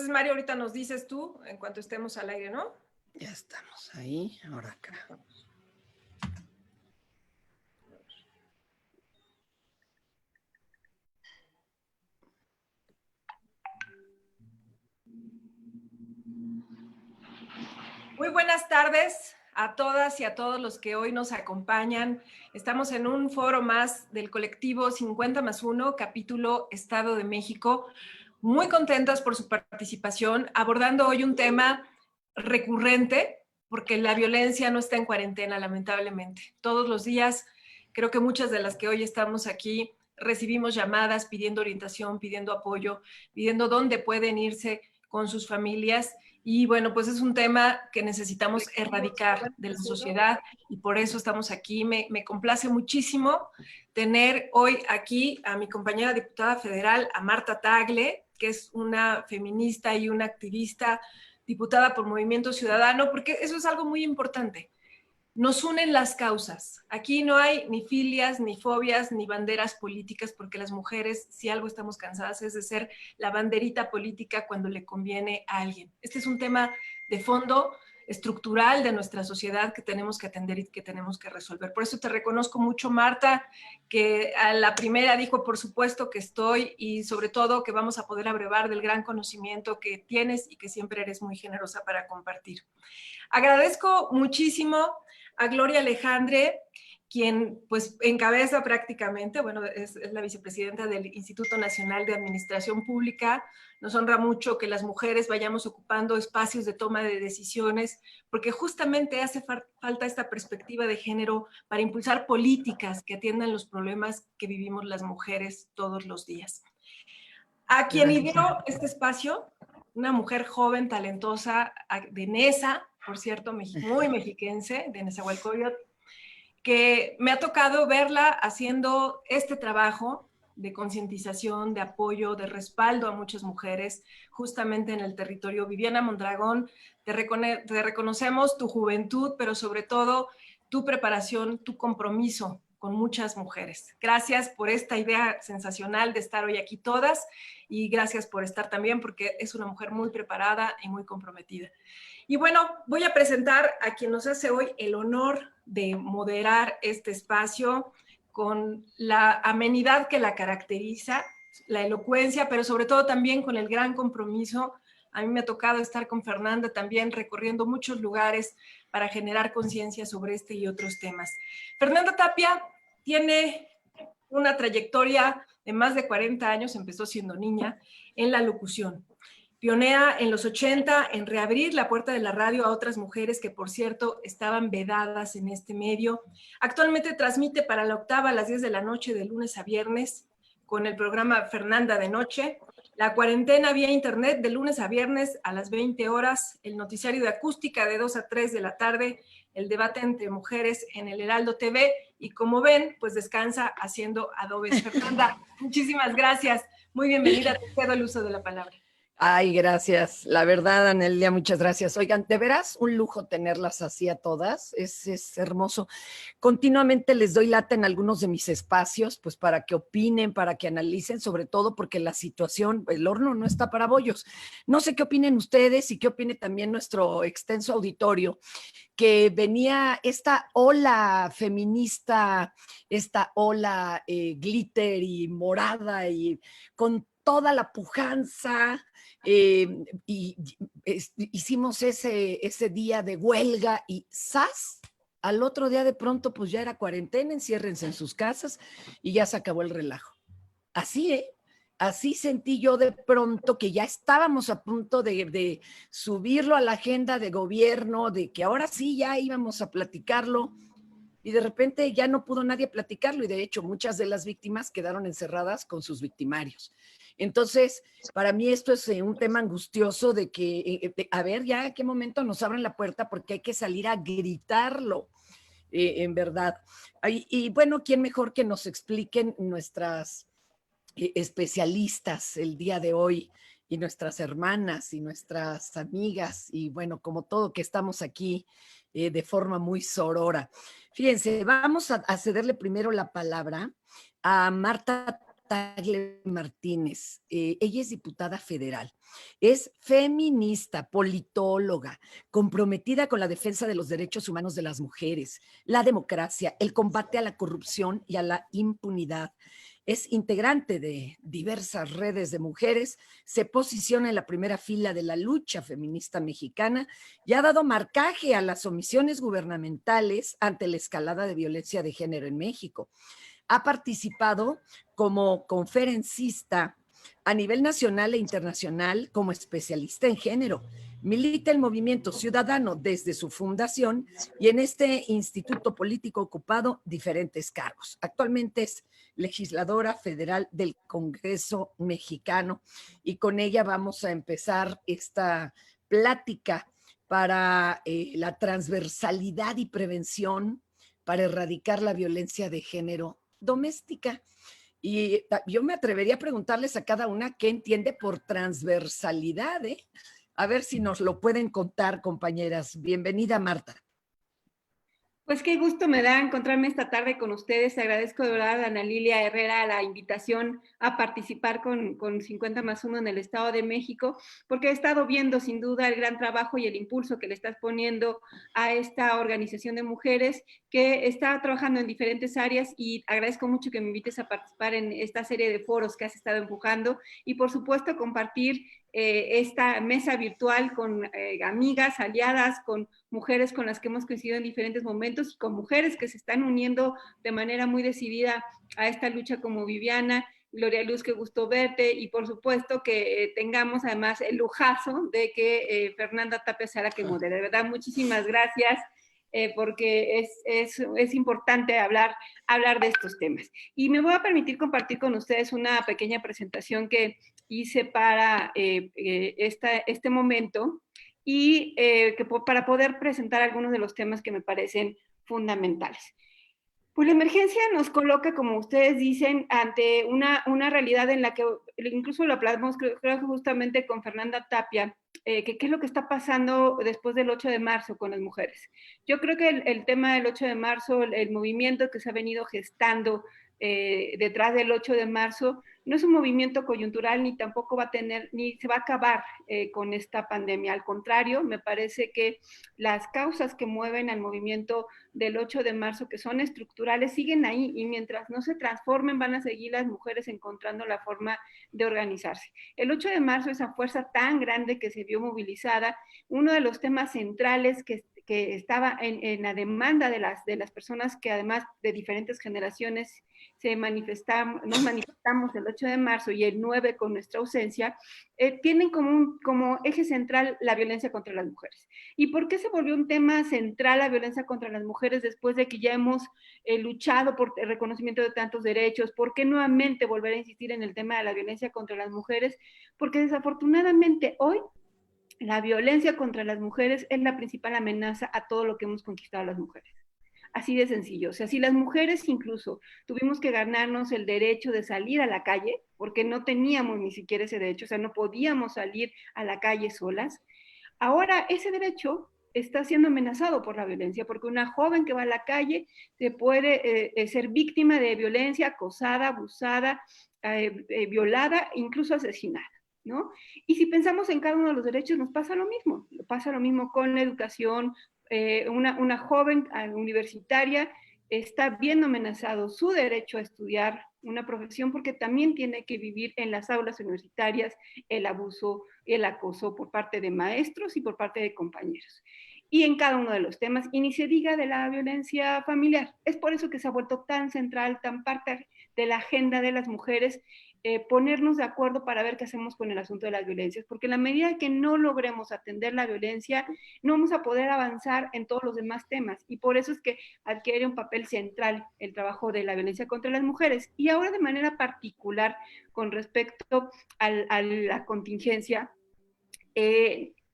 Entonces, Mario, ahorita nos dices tú, en cuanto estemos al aire, ¿no? Ya estamos ahí, ahora acá. Muy buenas tardes a todas y a todos los que hoy nos acompañan. Estamos en un foro más del colectivo 50+1, capítulo Estado de México. Muy contentas por su participación, abordando hoy un tema recurrente, porque la violencia no está en cuarentena, lamentablemente. Todos los días, creo que muchas de las que hoy estamos aquí recibimos llamadas pidiendo orientación, pidiendo apoyo, pidiendo dónde pueden irse con sus familias. Y bueno, pues es un tema que necesitamos erradicar de la sociedad y por eso estamos aquí. Me complace muchísimo tener hoy aquí a mi compañera diputada federal, a Marta Tagle, que es una feminista y una activista diputada por Movimiento Ciudadano, porque eso es algo muy importante. Nos unen las causas. Aquí no hay ni filias, ni fobias, ni banderas políticas, porque las mujeres, si algo estamos cansadas, es de ser la banderita política cuando le conviene a alguien. Este es un tema de fondo estructural de nuestra sociedad que tenemos que atender y que tenemos que resolver. Por eso te reconozco mucho, Marta, que a la primera dijo, por supuesto que estoy, y sobre todo que vamos a poder abrevar del gran conocimiento que tienes y que siempre eres muy generosa para compartir. Agradezco muchísimo a Gloria Alejandre, quien pues encabeza prácticamente, bueno, es la vicepresidenta del Instituto Nacional de Administración Pública. Nos honra mucho que las mujeres vayamos ocupando espacios de toma de decisiones, porque justamente hace falta esta perspectiva de género para impulsar políticas que atiendan los problemas que vivimos las mujeres todos los días. A quien ideó este espacio, una mujer joven, talentosa, de Nesa, por cierto, muy mexiquense, de Nezahualcóyotl, que me ha tocado verla haciendo este trabajo de concientización, de apoyo, de respaldo a muchas mujeres, justamente en el territorio. Viviana Mondragón, te reconocemos tu juventud, pero sobre todo tu preparación, tu compromiso con muchas mujeres. Gracias por esta idea sensacional de estar hoy aquí todas y gracias por estar también porque es una mujer muy preparada y muy comprometida. Y bueno, voy a presentar a quien nos hace hoy el honor de moderar este espacio con la amenidad que la caracteriza, la elocuencia, pero sobre todo también con el gran compromiso. A mí me ha tocado estar con Fernanda también recorriendo muchos lugares para generar conciencia sobre este y otros temas. Fernanda Tapia tiene una trayectoria de más de 40 años, empezó siendo niña, en la locución. Pionera en los 80 en reabrir la puerta de la radio a otras mujeres que, por cierto, estaban vedadas en este medio. Actualmente transmite para la Octava a las 10 de la noche de lunes a viernes con el programa Fernanda de Noche, la cuarentena vía internet de lunes a viernes a las 20 horas, el noticiario de acústica de 2 a 3 de la tarde, el debate entre mujeres en el Heraldo TV y como ven, pues descansa haciendo adobes. Fernanda, muchísimas gracias. Muy bienvenida, te cedo el uso de la palabra. Ay, gracias. La verdad, Anelia, muchas gracias. Oigan, de veras, un lujo tenerlas así a todas. Es hermoso. Continuamente les doy lata en algunos de mis espacios, pues para que opinen, para que analicen, sobre todo porque la situación, el horno no está para bollos. No sé qué opinen ustedes y qué opine también nuestro extenso auditorio, que venía esta ola feminista, esta ola glitter y morada y con toda la pujanza, y hicimos ese día de huelga y ¡zas! Al otro día de pronto pues ya era cuarentena, enciérrense en sus casas y ya se acabó el relajo. Así, así sentí yo de pronto que ya estábamos a punto de subirlo a la agenda de gobierno, de que ahora sí ya íbamos a platicarlo y de repente ya no pudo nadie platicarlo y de hecho muchas de las víctimas quedaron encerradas con sus victimarios. Entonces, para mí esto es un tema angustioso de que, a ver, ya en qué momento nos abren la puerta porque hay que salir a gritarlo, en verdad. Y bueno, ¿quién mejor que nos expliquen nuestras especialistas el día de hoy y nuestras hermanas y nuestras amigas y bueno, como todo que estamos aquí de forma muy sorora. Fíjense, vamos a cederle primero la palabra a Marta Tagle Martínez. Ella es diputada federal. Es feminista, politóloga, comprometida con la defensa de los derechos humanos de las mujeres, la democracia, el combate a la corrupción y a la impunidad. Es integrante de diversas redes de mujeres, se posiciona en la primera fila de la lucha feminista mexicana y ha dado marcaje a las omisiones gubernamentales ante la escalada de violencia de género en México. Ha participado como conferencista a nivel nacional e internacional como especialista en género. Milita el Movimiento Ciudadano desde su fundación y en este instituto político ocupado diferentes cargos. Actualmente es legisladora federal del Congreso mexicano y con ella vamos a empezar esta plática para la transversalidad y prevención para erradicar la violencia de género doméstica. Y yo me atrevería a preguntarles a cada una qué entiende por transversalidad, ¿eh? A ver si nos lo pueden contar, compañeras. Bienvenida, Marta. Pues qué gusto me da encontrarme esta tarde con ustedes. Agradezco de verdad a Ana Lilia Herrera la invitación a participar con 50 más 1 en el Estado de México, porque he estado viendo sin duda el gran trabajo y el impulso que le estás poniendo a esta organización de mujeres que está trabajando en diferentes áreas, y agradezco mucho que me invites a participar en esta serie de foros que has estado empujando y por supuesto compartir esta mesa virtual con amigas, aliadas, con mujeres con las que hemos coincidido en diferentes momentos y con mujeres que se están uniendo de manera muy decidida a esta lucha, como Viviana. Gloria Luz, qué gusto verte, y por supuesto que tengamos además el lujazo de que Fernanda Tapia sea la que modere. De verdad, muchísimas gracias. Porque es importante hablar de estos temas. Y me voy a permitir compartir con ustedes una pequeña presentación que hice para este momento y para poder presentar algunos de los temas que me parecen fundamentales. Pues la emergencia nos coloca, como ustedes dicen, ante una realidad en la que incluso lo hablamos, creo que justamente con Fernanda Tapia, qué es lo que está pasando después del 8 de marzo con las mujeres. Yo creo que el tema del 8 de marzo, el movimiento que se ha venido gestando detrás del 8 de marzo, no es un movimiento coyuntural ni tampoco va a tener, ni se va a acabar con esta pandemia. Al contrario, me parece que las causas que mueven al movimiento del 8 de marzo, que son estructurales, siguen ahí, y mientras no se transformen van a seguir las mujeres encontrando la forma de organizarse. El 8 de marzo, esa fuerza tan grande que se vio movilizada, uno de los temas centrales que estaba en la demanda de las personas que además de diferentes generaciones nos manifestamos el 8 de marzo y el 9 con nuestra ausencia, tienen como eje central la violencia contra las mujeres. ¿Y por qué se volvió un tema central la violencia contra las mujeres después de que ya hemos luchado por el reconocimiento de tantos derechos? ¿Por qué nuevamente volver a insistir en el tema de la violencia contra las mujeres? Porque desafortunadamente hoy la violencia contra las mujeres es la principal amenaza a todo lo que hemos conquistado las mujeres. Así de sencillo. O sea, si las mujeres incluso tuvimos que ganarnos el derecho de salir a la calle, porque no teníamos ni siquiera ese derecho, o sea, no podíamos salir a la calle solas, ahora ese derecho está siendo amenazado por la violencia, porque una joven que va a la calle se puede ser víctima de violencia, acosada, abusada, violada, incluso asesinada, ¿no? Y si pensamos en cada uno de los derechos, nos pasa lo mismo con la educación. Una joven universitaria está viendo amenazado su derecho a estudiar una profesión, porque también tiene que vivir en las aulas universitarias el abuso y el acoso por parte de maestros y por parte de compañeros. Y en cada uno de los temas, y ni se diga de la violencia familiar. Es por eso que se ha vuelto tan central, tan parte de la agenda de las mujeres, ponernos de acuerdo para ver qué hacemos con el asunto de las violencias, porque en la medida que no logremos atender la violencia, no vamos a poder avanzar en todos los demás temas, y por eso es que adquiere un papel central el trabajo de la violencia contra las mujeres. Y ahora de manera particular con respecto a la contingencia,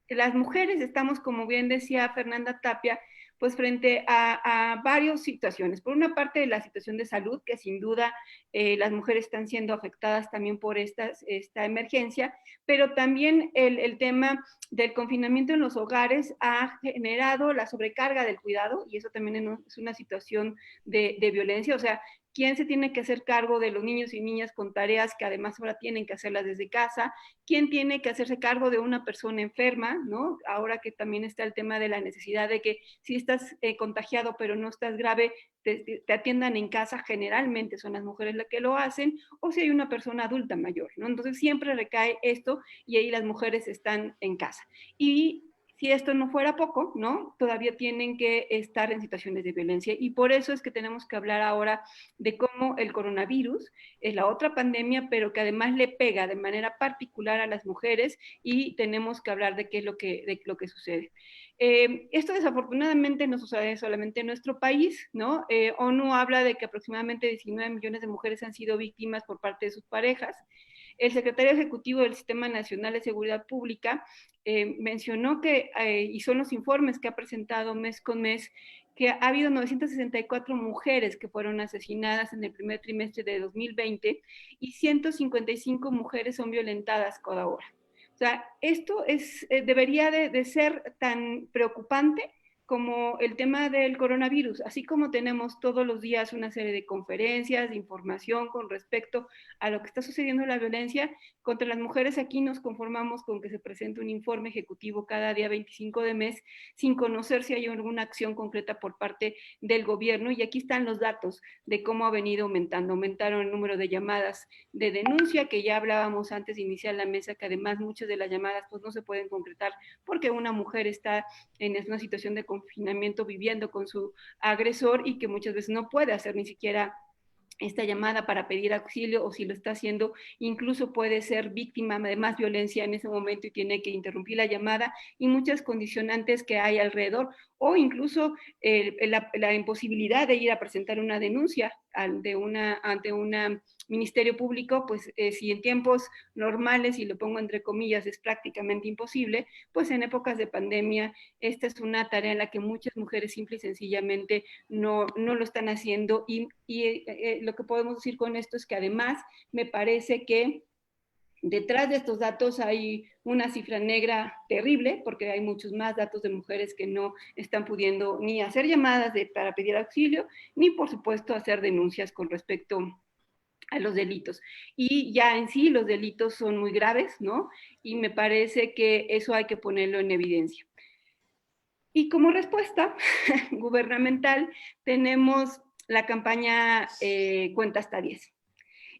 las mujeres estamos, como bien decía Fernanda Tapia, pues frente a varias situaciones. Por una parte, la situación de salud, que sin duda las mujeres están siendo afectadas también por esta emergencia, pero también el tema del confinamiento en los hogares ha generado la sobrecarga del cuidado, y eso también es una situación de violencia. O sea, quién se tiene que hacer cargo de los niños y niñas con tareas que además ahora tienen que hacerlas desde casa, quién tiene que hacerse cargo de una persona enferma, ¿no? Ahora que también está el tema de la necesidad de que si estás contagiado pero no estás grave, te atiendan en casa, generalmente son las mujeres las que lo hacen, o si hay una persona adulta mayor, ¿no? Entonces siempre recae esto y ahí las mujeres están en casa. Y si esto no fuera poco, ¿no? Todavía tienen que estar en situaciones de violencia y por eso es que tenemos que hablar ahora de cómo el coronavirus es la otra pandemia, pero que además le pega de manera particular a las mujeres y tenemos que hablar de qué es de lo que sucede. Esto desafortunadamente no sucede solamente en nuestro país, ¿no? ONU habla de que aproximadamente 19 millones de mujeres han sido víctimas por parte de sus parejas. El secretario ejecutivo del Sistema Nacional de Seguridad Pública mencionó que, y son los informes que ha presentado mes con mes, que ha habido 964 mujeres que fueron asesinadas en el primer trimestre de 2020 y 155 mujeres son violentadas cada hora. O sea, esto debería de ser tan preocupante como el tema del coronavirus, así como tenemos todos los días una serie de conferencias, de información con respecto a lo que está sucediendo en la violencia contra las mujeres. Aquí nos conformamos con que se presente un informe ejecutivo cada día 25 de mes, sin conocer si hay alguna acción concreta por parte del gobierno. Y aquí están los datos de cómo ha venido aumentando. Aumentaron el número de llamadas de denuncia, que ya hablábamos antes de iniciar la mesa, que además muchas de las llamadas pues no se pueden concretar porque una mujer está en una situación de confinamiento viviendo con su agresor y que muchas veces no puede hacer ni siquiera esta llamada para pedir auxilio, o si lo está haciendo, incluso puede ser víctima de más violencia en ese momento y tiene que interrumpir la llamada, y muchas condicionantes que hay alrededor, o incluso la imposibilidad de ir a presentar una denuncia ante un ministerio público, pues si en tiempos normales, y lo pongo entre comillas, es prácticamente imposible, pues en épocas de pandemia esta es una tarea en la que muchas mujeres simple y sencillamente no lo están haciendo, y lo que podemos decir con esto es que además me parece que detrás de estos datos hay una cifra negra terrible, porque hay muchos más datos de mujeres que no están pudiendo ni hacer llamadas para pedir auxilio, ni por supuesto hacer denuncias con respecto a los delitos. Y ya en sí los delitos son muy graves, ¿no? Y me parece que eso hay que ponerlo en evidencia. Y como respuesta gubernamental tenemos la campaña Cuenta hasta 10.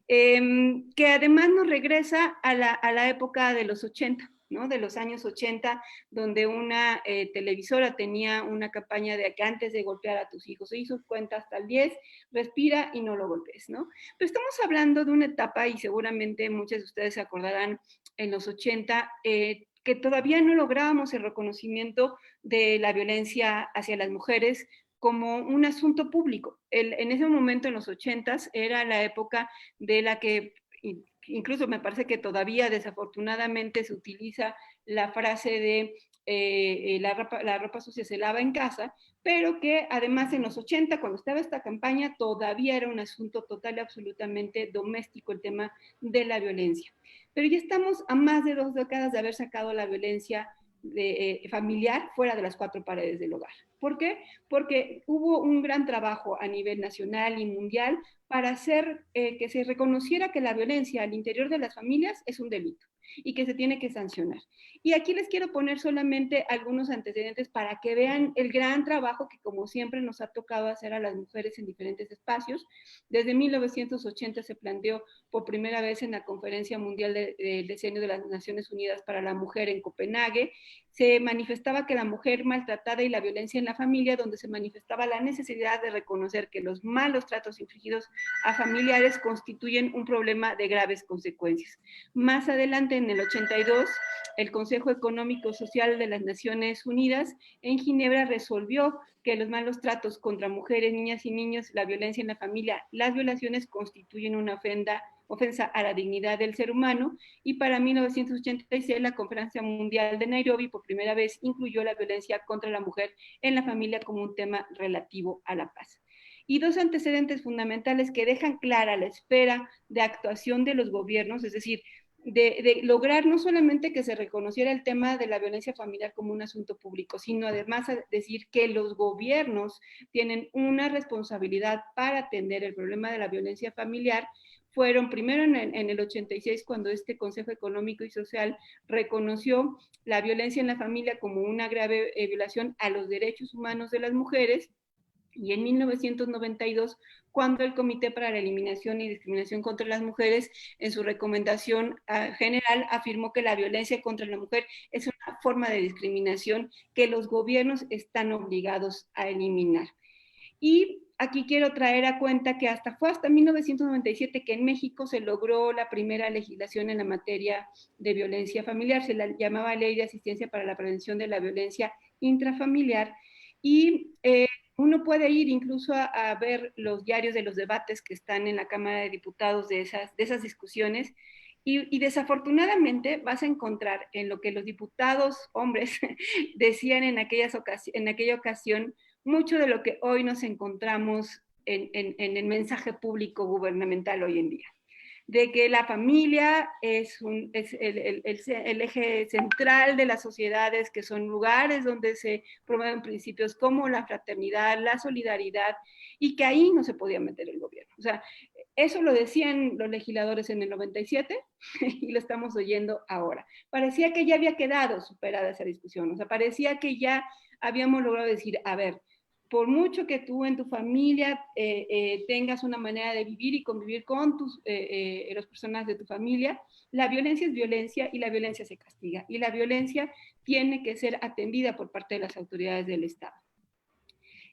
Que además nos regresa a la época de los 80, ¿no? De los años 80, donde una televisora tenía una campaña de que antes de golpear a tus hijos, hizo cuenta hasta el 10, respira y no lo golpes, ¿no? Pero estamos hablando de una etapa, y seguramente muchos de ustedes se acordarán, en los 80, que todavía no lográbamos el reconocimiento de la violencia hacia las mujeres como un asunto público. En ese momento, en los 80s, era la época de la que incluso me parece que todavía desafortunadamente se utiliza la frase de la ropa sucia se lava en casa, pero que además en los 80, cuando estaba esta campaña, todavía era un asunto total y absolutamente doméstico el tema de la violencia. Pero ya estamos a más de 2 décadas de haber sacado la violencia familiar fuera de las 4 paredes del hogar. ¿Por qué? Porque hubo un gran trabajo a nivel nacional y mundial para hacer que se reconociera que la violencia al interior de las familias es un delito y que se tiene que sancionar. Y aquí les quiero poner solamente algunos antecedentes para que vean el gran trabajo que, como siempre, nos ha tocado hacer a las mujeres en diferentes espacios. Desde 1980 se planteó por primera vez en la Conferencia Mundial del Decenio de las Naciones Unidas para la Mujer en Copenhague. Se manifestaba que la mujer maltratada y la violencia en la familia, donde se manifestaba la necesidad de reconocer que los malos tratos infligidos a familiares constituyen un problema de graves consecuencias. Más adelante, en el 82, el Consejo Económico Social de las Naciones Unidas en Ginebra resolvió que los malos tratos contra mujeres, niñas y niños, la violencia en la familia, las violaciones constituyen una ofensa a la dignidad del ser humano, y para 1986 la Conferencia Mundial de Nairobi por primera vez incluyó la violencia contra la mujer en la familia como un tema relativo a la paz. Y 2 antecedentes fundamentales que dejan clara la esfera de actuación de los gobiernos, es decir, de lograr no solamente que se reconociera el tema de la violencia familiar como un asunto público, sino además a decir que los gobiernos tienen una responsabilidad para atender el problema de la violencia familiar. Fueron primero en el 86 cuando este Consejo Económico y Social reconoció la violencia en la familia como una grave violación a los derechos humanos de las mujeres, y en 1992, cuando el Comité para la Eliminación y Discriminación contra las Mujeres, en su recomendación general, afirmó que la violencia contra la mujer es una forma de discriminación que los gobiernos están obligados a eliminar. Y aquí quiero traer a cuenta que fue hasta 1997 que en México se logró la primera legislación en la materia de violencia familiar. Se la llamaba Ley de Asistencia para la Prevención de la Violencia Intrafamiliar. Y uno puede ir incluso a ver los diarios de los debates que están en la Cámara de Diputados de esas discusiones, y desafortunadamente vas a encontrar en lo que los diputados hombres decían en aquella ocasión mucho de lo que hoy nos encontramos en el mensaje público gubernamental hoy en día, de que la familia es el eje central de las sociedades, que son lugares donde se promueven principios como la fraternidad, la solidaridad, y que ahí no se podía meter el gobierno. O sea, eso lo decían los legisladores en el 97 y lo estamos oyendo ahora. Parecía que ya había quedado superada esa discusión, o sea, parecía que ya habíamos logrado decir, a ver, por mucho que tú en tu familia tengas una manera de vivir y convivir con las personas de tu familia, la violencia es violencia y la violencia se castiga. Y la violencia tiene que ser atendida por parte de las autoridades del Estado.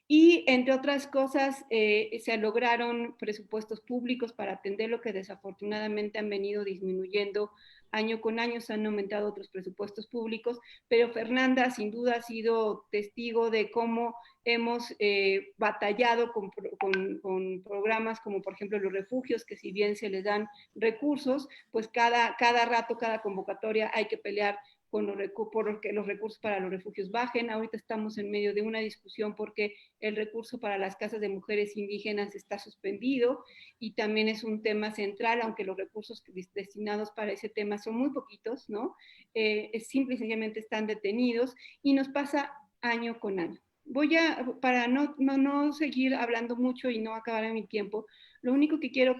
Y entre otras cosas, se lograron presupuestos públicos para atender lo que desafortunadamente han venido disminuyendo año con año. Se han aumentado otros presupuestos públicos, pero Fernanda sin duda ha sido testigo de cómo hemos batallado con programas como por ejemplo los refugios, que si bien se les dan recursos, pues cada rato, cada convocatoria hay que pelear porque los recursos para los refugios bajen. Ahorita estamos en medio de una discusión porque el recurso para las casas de mujeres indígenas está suspendido, y también es un tema central, aunque los recursos destinados para ese tema son muy poquitos, ¿no? Simple y sencillamente están detenidos, y nos pasa año con año. Para no seguir hablando mucho y no acabar en mi tiempo, lo único que quiero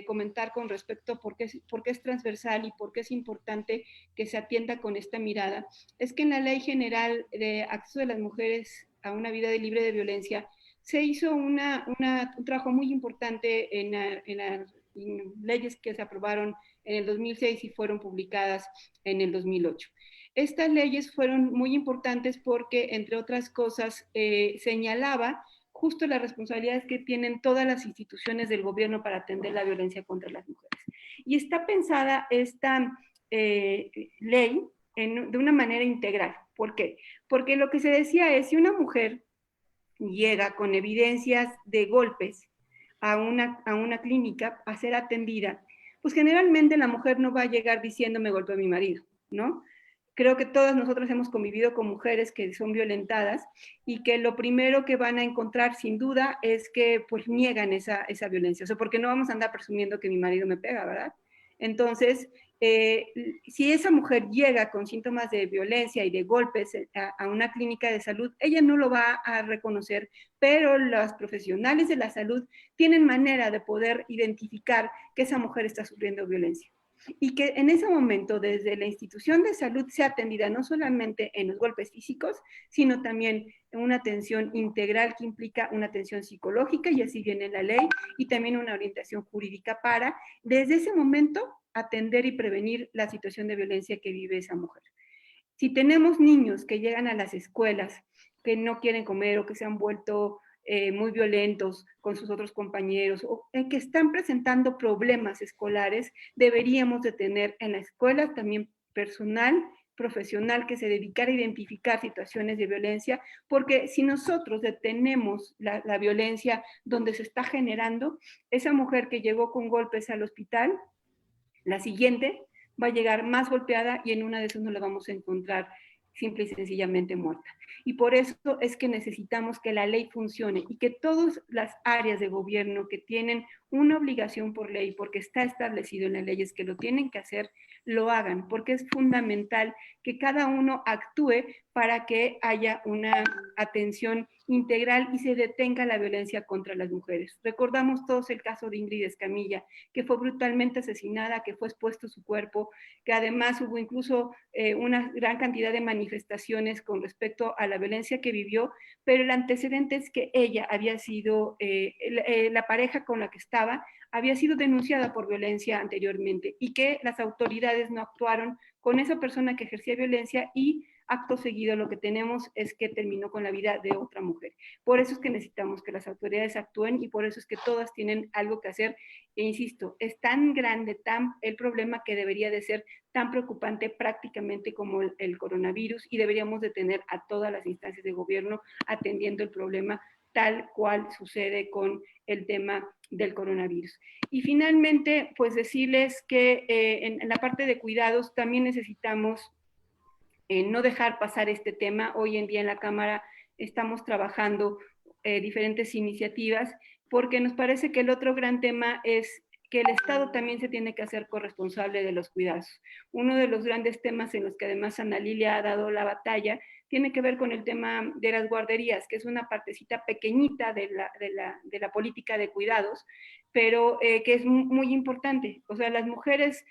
comentar con respecto a por qué es transversal y por qué es importante que se atienda con esta mirada, es que en la Ley General de Acceso de las Mujeres a una Vida libre de Violencia se hizo un trabajo muy importante en las leyes que se aprobaron en el 2006 y fueron publicadas en el 2008. Estas leyes fueron muy importantes porque, entre otras cosas, señalaba justo las responsabilidades que tienen todas las instituciones del gobierno para atender la violencia contra las mujeres. Y está pensada esta ley de una manera integral. ¿Por qué? Porque lo que se decía es, si una mujer llega con evidencias de golpes a una clínica a ser atendida, pues generalmente la mujer no va a llegar diciendo me golpeó mi marido, ¿no? Creo que todas nosotras hemos convivido con mujeres que son violentadas y que lo primero que van a encontrar sin duda es que pues niegan esa violencia. O sea, porque no vamos a andar presumiendo que mi marido me pega, ¿verdad? Entonces, si esa mujer llega con síntomas de violencia y de golpes a una clínica de salud, ella no lo va a reconocer, pero los profesionales de la salud tienen manera de poder identificar que esa mujer está sufriendo violencia. Y que en ese momento desde la institución de salud sea atendida no solamente en los golpes físicos, sino también en una atención integral que implica una atención psicológica, y así viene la ley, y también una orientación jurídica para, desde ese momento, atender y prevenir la situación de violencia que vive esa mujer. Si tenemos niños que llegan a las escuelas que no quieren comer o que se han vuelto muy violentos con sus otros compañeros, o que están presentando problemas escolares, deberíamos de tener en la escuela también personal profesional que se dedicara a identificar situaciones de violencia, porque si nosotros detenemos la violencia donde se está generando, esa mujer que llegó con golpes al hospital, la siguiente va a llegar más golpeada y en una de esas no la vamos a encontrar simple y sencillamente muerta. Y por eso es que necesitamos que la ley funcione y que todas las áreas de gobierno que tienen una obligación por ley, porque está establecido en las leyes que lo tienen que hacer, lo hagan, porque es fundamental que cada uno actúe para que haya una atención integral y se detenga la violencia contra las mujeres. Recordamos todos el caso de Ingrid Escamilla, que fue brutalmente asesinada, que fue expuesto su cuerpo, que además hubo incluso una gran cantidad de manifestaciones con respecto a la violencia que vivió, pero el antecedente es que ella había sido, la pareja con la que estaba, había sido denunciada por violencia anteriormente y que las autoridades no actuaron con esa persona que ejercía violencia y acto seguido lo que tenemos es que terminó con la vida de otra mujer. Por eso es que necesitamos que las autoridades actúen y por eso es que todas tienen algo que hacer. E insisto, es tan grande el problema que debería de ser tan preocupante prácticamente como el coronavirus y deberíamos de tener a todas las instancias de gobierno atendiendo el problema tal cual sucede con el tema del coronavirus. Y finalmente, pues decirles que en la parte de cuidados también necesitamos no dejar pasar este tema. Hoy en día en la Cámara estamos trabajando diferentes iniciativas porque nos parece que el otro gran tema es que el Estado también se tiene que hacer corresponsable de los cuidados. Uno de los grandes temas en los que además Ana Lilia ha dado la batalla tiene que ver con el tema de las guarderías, que es una partecita pequeñita de la política de cuidados, pero que es muy importante. O sea, las mujeres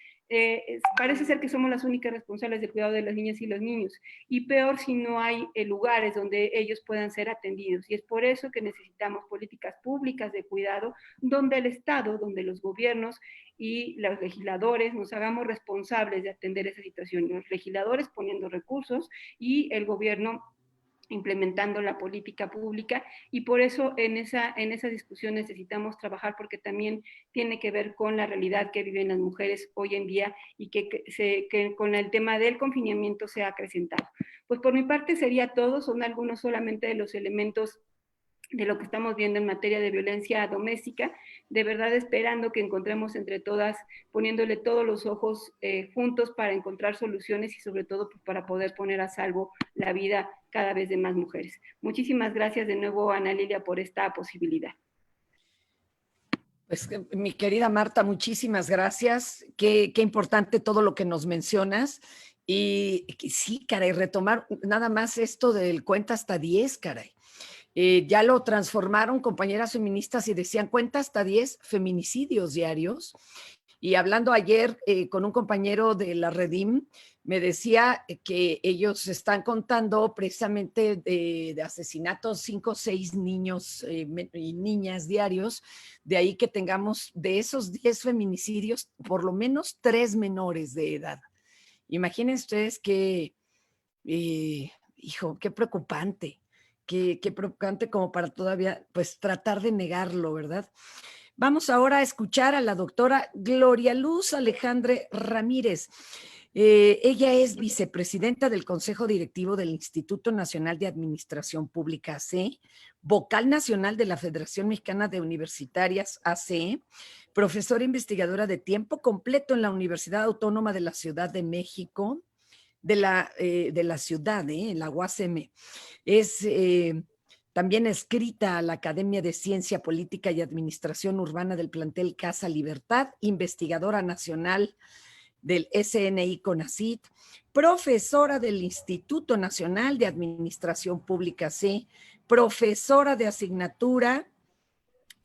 parece ser que somos las únicas responsables del cuidado de las niñas y los niños, y peor si no hay lugares donde ellos puedan ser atendidos. Y es por eso que necesitamos políticas públicas de cuidado, donde el Estado, donde los gobiernos y los legisladores nos hagamos responsables de atender esa situación. Los legisladores poniendo recursos y el gobierno implementando la política pública y por eso en esa discusión necesitamos trabajar porque también tiene que ver con la realidad que viven las mujeres hoy en día y que con el tema del confinamiento se ha acrecentado. Pues por mi parte sería todo, son algunos solamente de los elementos de lo que estamos viendo en materia de violencia doméstica, de verdad esperando que encontremos entre todas, poniéndole todos los ojos juntos para encontrar soluciones y sobre todo pues, para poder poner a salvo la vida cada vez de más mujeres. Muchísimas gracias de nuevo, Ana Lilia, por esta posibilidad. Pues mi querida Marta, muchísimas gracias. Qué importante todo lo que nos mencionas. Y sí, caray, retomar nada más esto del cuenta hasta 10, caray. Ya lo transformaron compañeras feministas y decían cuenta hasta 10 feminicidios diarios. Y hablando ayer con un compañero de la Redim, me decía que ellos están contando precisamente de asesinatos 5 o 6 niños y niñas diarios, de ahí que tengamos de esos 10 feminicidios, por lo menos 3 menores de edad. Imaginen ustedes que, hijo, qué preocupante. Qué preocupante como para todavía pues tratar de negarlo, ¿verdad? Vamos ahora a escuchar a la doctora Gloria Luz Alejandre Ramírez. Ella es vicepresidenta del Consejo Directivo del Instituto Nacional de Administración Pública, ACE, vocal nacional de la Federación Mexicana de Universitarias, ACE, profesora investigadora de tiempo completo en la Universidad Autónoma de la Ciudad de México, de la ciudad, en la UASM. Es también escrita a la Academia de Ciencia Política y Administración Urbana del plantel Casa Libertad, investigadora nacional del SNI CONACYT, profesora del Instituto Nacional de Administración Pública C, profesora de asignatura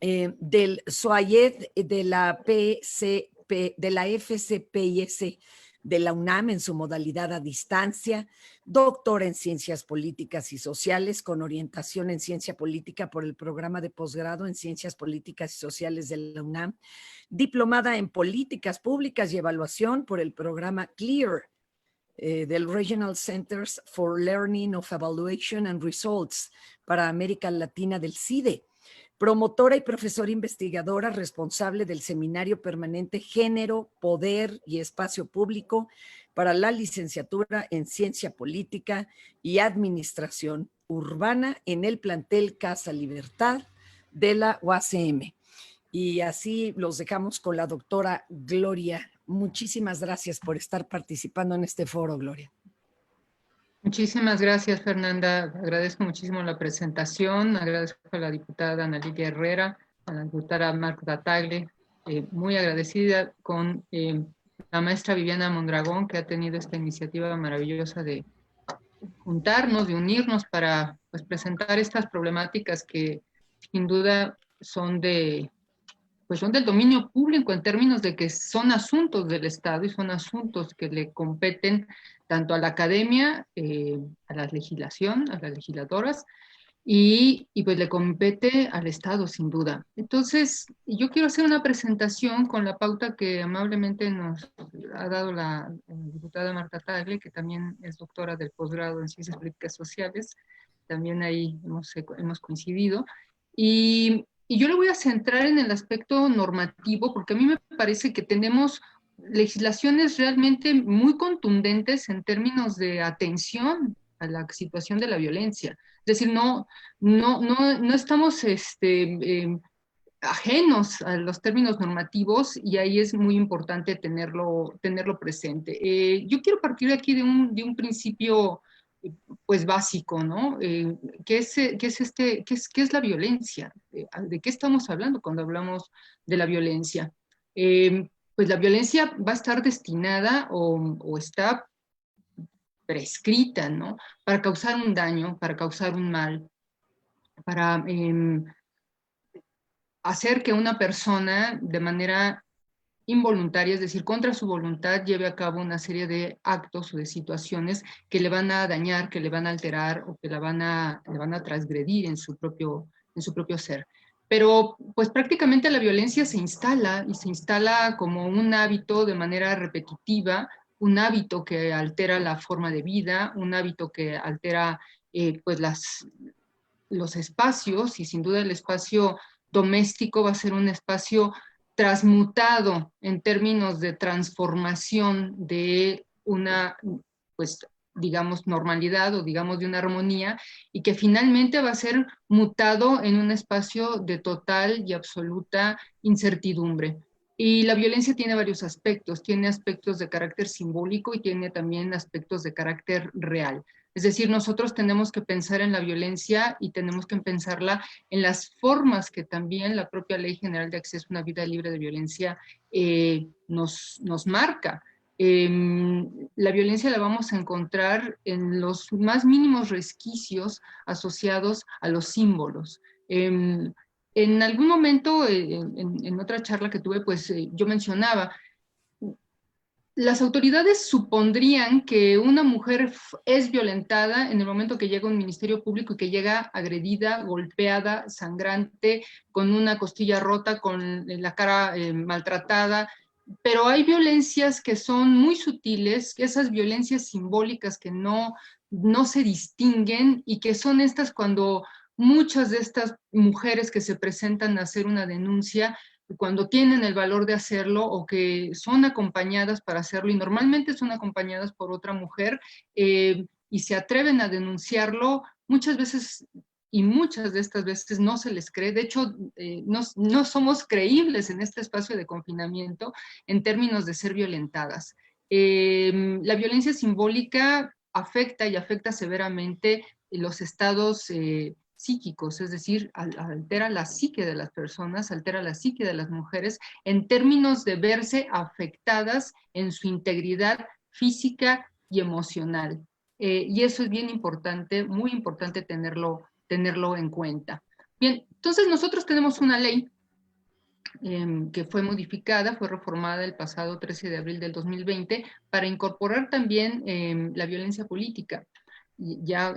del SOAYED de la PCP, de la FCPIS de la UNAM en su modalidad a distancia, doctora en Ciencias Políticas y Sociales con orientación en Ciencia Política por el programa de posgrado en Ciencias Políticas y Sociales de la UNAM, diplomada en Políticas Públicas y Evaluación por el programa CLEAR del Regional Centers for Learning of Evaluation and Results para América Latina del CIDE, promotora y profesora investigadora responsable del Seminario Permanente Género, Poder y Espacio Público para la licenciatura en Ciencia Política y Administración Urbana en el plantel Casa Libertad de la UACM. Y así los dejamos con la doctora Gloria. Muchísimas gracias por estar participando en este foro, Gloria. Muchísimas gracias, Fernanda. Agradezco muchísimo la presentación. Agradezco a la diputada Ana Lilia Herrera, a la diputada Marta Tagle. Muy agradecida con la maestra Viviana Mondragón, que ha tenido esta iniciativa maravillosa de juntarnos, de unirnos para pues, presentar estas problemáticas que sin duda son pues son del dominio público en términos de que son asuntos del Estado y son asuntos que le competen tanto a la academia, a la legislación, a las legisladoras, y pues le compete al Estado, sin duda. Entonces, yo quiero hacer una presentación con la pauta que amablemente nos ha dado la diputada Marta Tagle, que también es doctora del posgrado en Ciencias Políticas Sociales. También ahí hemos coincidido. Y yo lo voy a centrar en el aspecto normativo, porque a mí me parece que tenemos legislaciones realmente muy contundentes en términos de atención a la situación de la violencia. Es decir, no estamos ajenos a los términos normativos y ahí es muy importante tenerlo presente. Yo quiero partir aquí de un principio pues básico, ¿no? ¿Qué es la violencia? ¿De qué estamos hablando cuando hablamos de la violencia? Pues la violencia va a estar destinada o está prescrita, ¿no? Para causar un daño, para causar un mal, para hacer que una persona de manera involuntaria, es decir, contra su voluntad, lleve a cabo una serie de actos o de situaciones que le van a dañar, que le van a alterar o que le van a transgredir en su propio ser. Pero pues prácticamente la violencia se instala y se instala como un hábito de manera repetitiva, un hábito que altera la forma de vida, un hábito que altera pues los espacios, y sin duda el espacio doméstico va a ser un espacio transmutado en términos de transformación de una, pues, digamos, normalidad o digamos de una armonía, y que finalmente va a ser mutado en un espacio de total y absoluta incertidumbre. Y la violencia tiene varios aspectos, tiene aspectos de carácter simbólico y tiene también aspectos de carácter real. Es decir, nosotros tenemos que pensar en la violencia y tenemos que pensarla en las formas que también la propia Ley General de Acceso a una Vida Libre de Violencia nos marca. La violencia la vamos a encontrar en los más mínimos resquicios asociados a los símbolos. En algún momento, en otra charla que tuve, pues yo mencionaba, las autoridades supondrían que una mujer es violentada en el momento que llega a un ministerio público y que llega agredida, golpeada, sangrante, con una costilla rota, con la cara maltratada, pero hay violencias que son muy sutiles, esas violencias simbólicas que no se distinguen y que son estas cuando muchas de estas mujeres que se presentan a hacer una denuncia, cuando tienen el valor de hacerlo o que son acompañadas para hacerlo, y normalmente son acompañadas por otra mujer, y se atreven a denunciarlo, muchas veces y muchas de estas veces no se les cree. De hecho, no somos creíbles en este espacio de confinamiento en términos de ser violentadas. La violencia simbólica afecta y afecta severamente los estados psíquicos, es decir, altera la psique de las personas, altera la psique de las mujeres en términos de verse afectadas en su integridad física y emocional. Y eso es bien importante, muy importante tenerlo en cuenta. Bien, entonces nosotros tenemos una ley que fue modificada, fue reformada el pasado 13 de abril del 2020 para incorporar también la violencia política, ya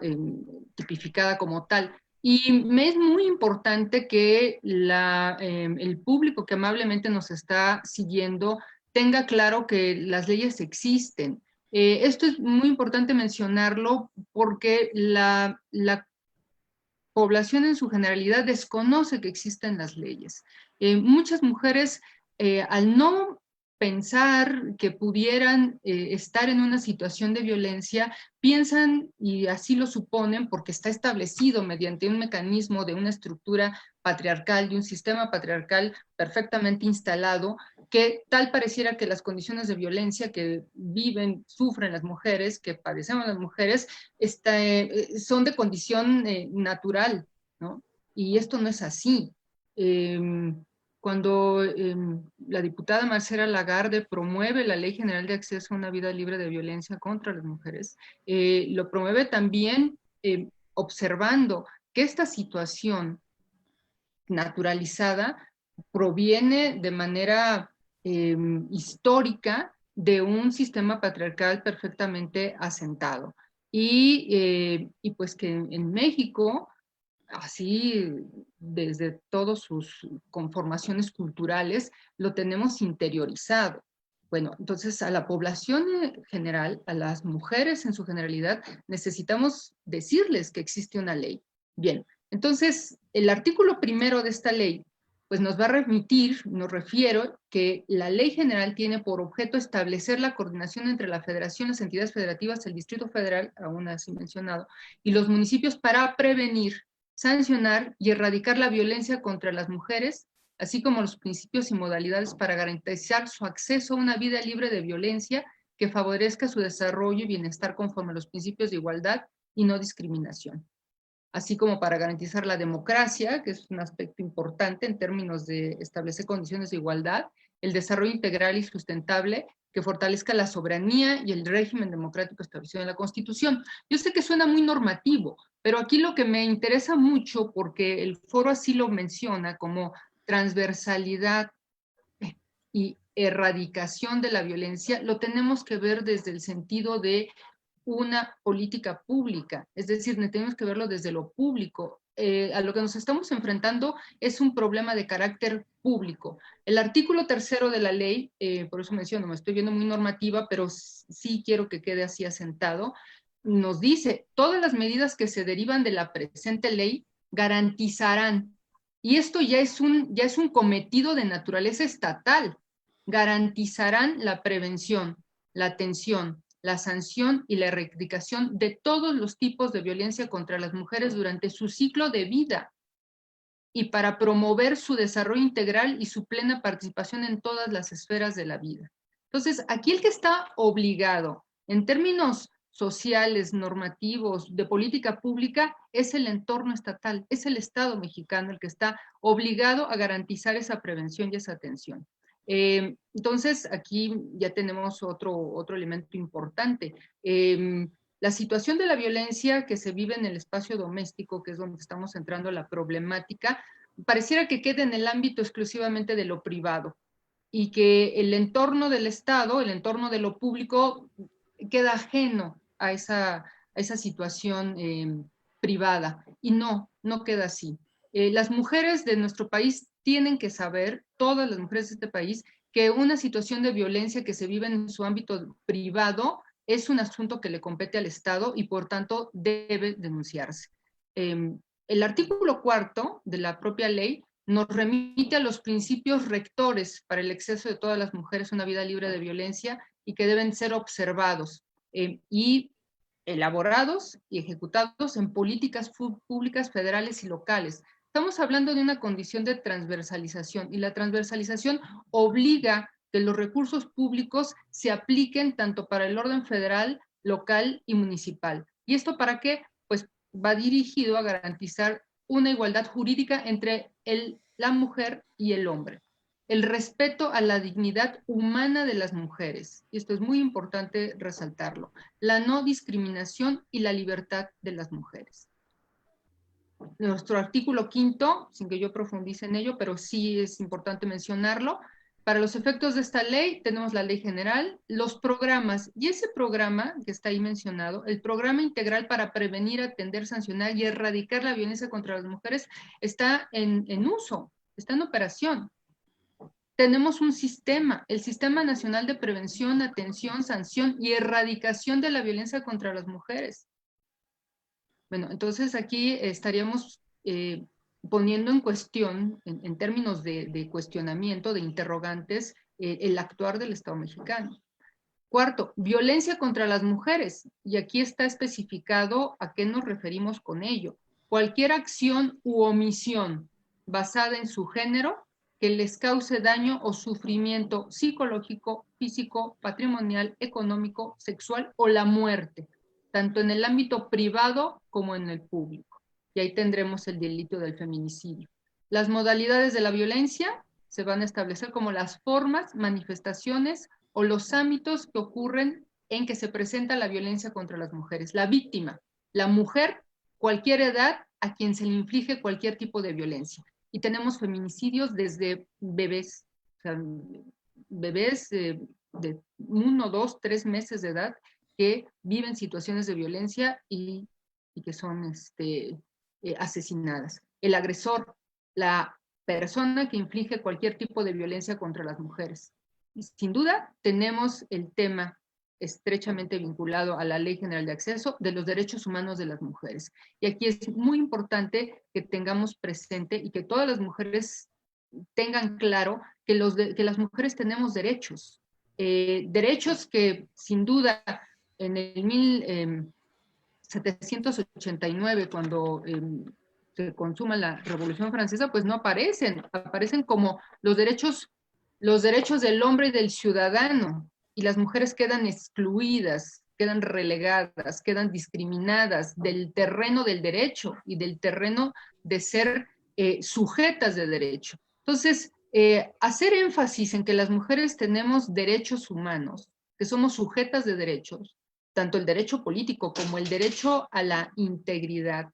tipificada como tal. Y me es muy importante que el público que amablemente nos está siguiendo tenga claro que las leyes existen. Esto es muy importante mencionarlo porque la población en su generalidad desconoce que existen las leyes. Muchas mujeres, al no pensar que pudieran estar en una situación de violencia, piensan y así lo suponen porque está establecido mediante un mecanismo de una estructura patriarcal, de un sistema patriarcal perfectamente instalado, que tal pareciera que las condiciones de violencia que sufren las mujeres, que padecemos las mujeres, son de condición natural, ¿no? Y esto no es así. cuando la diputada Marcela Lagarde promueve la Ley General de Acceso a una Vida Libre de Violencia contra las Mujeres, lo promueve también observando que esta situación naturalizada proviene de manera histórica de un sistema patriarcal perfectamente asentado. Y pues que en México, así desde todas sus conformaciones culturales, lo tenemos interiorizado. Bueno, entonces a la población en general, a las mujeres en su generalidad, necesitamos decirles que existe una ley. Bien, entonces el artículo primero de esta ley pues nos va a remitir, nos refiero que la ley general tiene por objeto establecer la coordinación entre la federación, las entidades federativas, el Distrito Federal, aún así mencionado, y los municipios para prevenir, sancionar y erradicar la violencia contra las mujeres, así como los principios y modalidades para garantizar su acceso a una vida libre de violencia que favorezca su desarrollo y bienestar conforme a los principios de igualdad y no discriminación, así como para garantizar la democracia, que es un aspecto importante en términos de establecer condiciones de igualdad, el desarrollo integral y sustentable que fortalezca la soberanía y el régimen democrático establecido en la Constitución. Yo sé que suena muy normativo, pero aquí lo que me interesa mucho, porque el foro así lo menciona como transversalidad y erradicación de la violencia, lo tenemos que ver desde el sentido de una política pública, es decir, tenemos que verlo desde lo público. A lo que nos estamos enfrentando es un problema de carácter público. El artículo 3 de la ley, por eso menciono, me estoy viendo muy normativa, pero sí quiero que quede así asentado, nos dice, todas las medidas que se derivan de la presente ley garantizarán, y esto ya es un cometido de naturaleza estatal, garantizarán la prevención, la atención, la sanción y la erradicación de todos los tipos de violencia contra las mujeres durante su ciclo de vida y para promover su desarrollo integral y su plena participación en todas las esferas de la vida. Entonces, aquí el que está obligado en términos sociales, normativos, de política pública, es el entorno estatal, es el Estado mexicano el que está obligado a garantizar esa prevención y esa atención. Entonces, aquí ya tenemos otro elemento importante. La situación de la violencia que se vive en el espacio doméstico, que es donde estamos entrando a la problemática, pareciera que queda en el ámbito exclusivamente de lo privado y que el entorno del Estado, el entorno de lo público, queda ajeno a esa situación privada. Y no queda así. Las mujeres de nuestro país tienen que saber, todas las mujeres de este país, que una situación de violencia que se vive en su ámbito privado es un asunto que le compete al Estado y por tanto debe denunciarse. El artículo 4 de la propia ley nos remite a los principios rectores para el acceso de todas las mujeres a una vida libre de violencia y que deben ser observados y elaborados y ejecutados en políticas públicas federales y locales. Estamos hablando de una condición de transversalización y la transversalización obliga que los recursos públicos se apliquen tanto para el orden federal, local y municipal. ¿Y esto para qué? Pues va dirigido a garantizar una igualdad jurídica entre la mujer y el hombre. El respeto a la dignidad humana de las mujeres, y esto es muy importante resaltarlo, la no discriminación y la libertad de las mujeres. Nuestro artículo 5, sin que yo profundice en ello, pero sí es importante mencionarlo, para los efectos de esta ley tenemos la ley general, los programas, y ese programa que está ahí mencionado, el programa integral para prevenir, atender, sancionar y erradicar la violencia contra las mujeres está en uso, está en operación. Tenemos un sistema, el Sistema Nacional de Prevención, Atención, Sanción y Erradicación de la Violencia contra las Mujeres. Bueno, entonces aquí estaríamos poniendo en cuestión, en términos de cuestionamiento, de interrogantes, el actuar del Estado mexicano. Cuarto, violencia contra las mujeres, y aquí está especificado a qué nos referimos con ello. Cualquier acción u omisión basada en su género que les cause daño o sufrimiento psicológico, físico, patrimonial, económico, sexual o la muerte, tanto en el ámbito privado como en el público. Y ahí tendremos el delito del feminicidio. Las modalidades de la violencia se van a establecer como las formas, manifestaciones o los ámbitos que ocurren en que se presenta la violencia contra las mujeres. La víctima, la mujer, cualquier edad, a quien se le inflige cualquier tipo de violencia. Y tenemos feminicidios desde bebés, o sea, bebés de 1, 2, 3 meses de edad que viven situaciones de violencia y que son asesinadas. El agresor, la persona que inflige cualquier tipo de violencia contra las mujeres. Y sin duda tenemos el tema estrechamente vinculado a la Ley General de Acceso de los Derechos Humanos de las Mujeres. Y aquí es muy importante que tengamos presente y que todas las mujeres tengan claro que, que las mujeres tenemos derechos. Derechos que sin duda en el 1789, cuando se consuma la Revolución Francesa, pues no aparecen, aparecen como los derechos del hombre y del ciudadano, y las mujeres quedan excluidas, quedan relegadas, quedan discriminadas del terreno del derecho y del terreno de ser sujetas de derecho. Entonces, hacer énfasis en que las mujeres tenemos derechos humanos, que somos sujetas de derechos, tanto el derecho político como el derecho a la integridad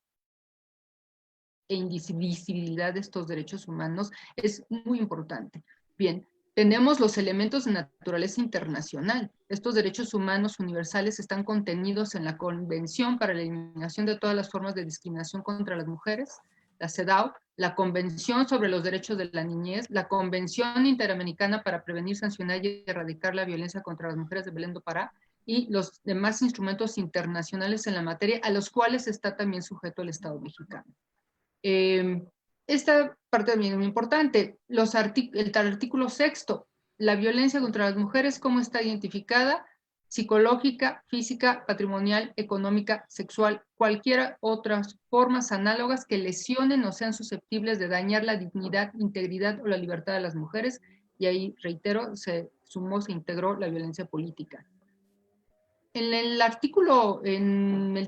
e indivisibilidad de estos derechos humanos, es muy importante. Bien, tenemos los elementos de naturaleza internacional. Estos derechos humanos universales están contenidos en la Convención para la Eliminación de todas las formas de discriminación contra las mujeres, la CEDAW, la Convención sobre los Derechos de la Niñez, la Convención Interamericana para Prevenir, Sancionar y Erradicar la Violencia contra las Mujeres de Belén do Pará, y los demás instrumentos internacionales en la materia, a los cuales está también sujeto el Estado mexicano. Esta parte también es muy importante. El artículo 6, la violencia contra las mujeres, ¿cómo está identificada? Psicológica, física, patrimonial, económica, sexual, cualquier otras formas análogas que lesionen o sean susceptibles de dañar la dignidad, integridad o la libertad de las mujeres. Y ahí, reitero, se integró la violencia política. En el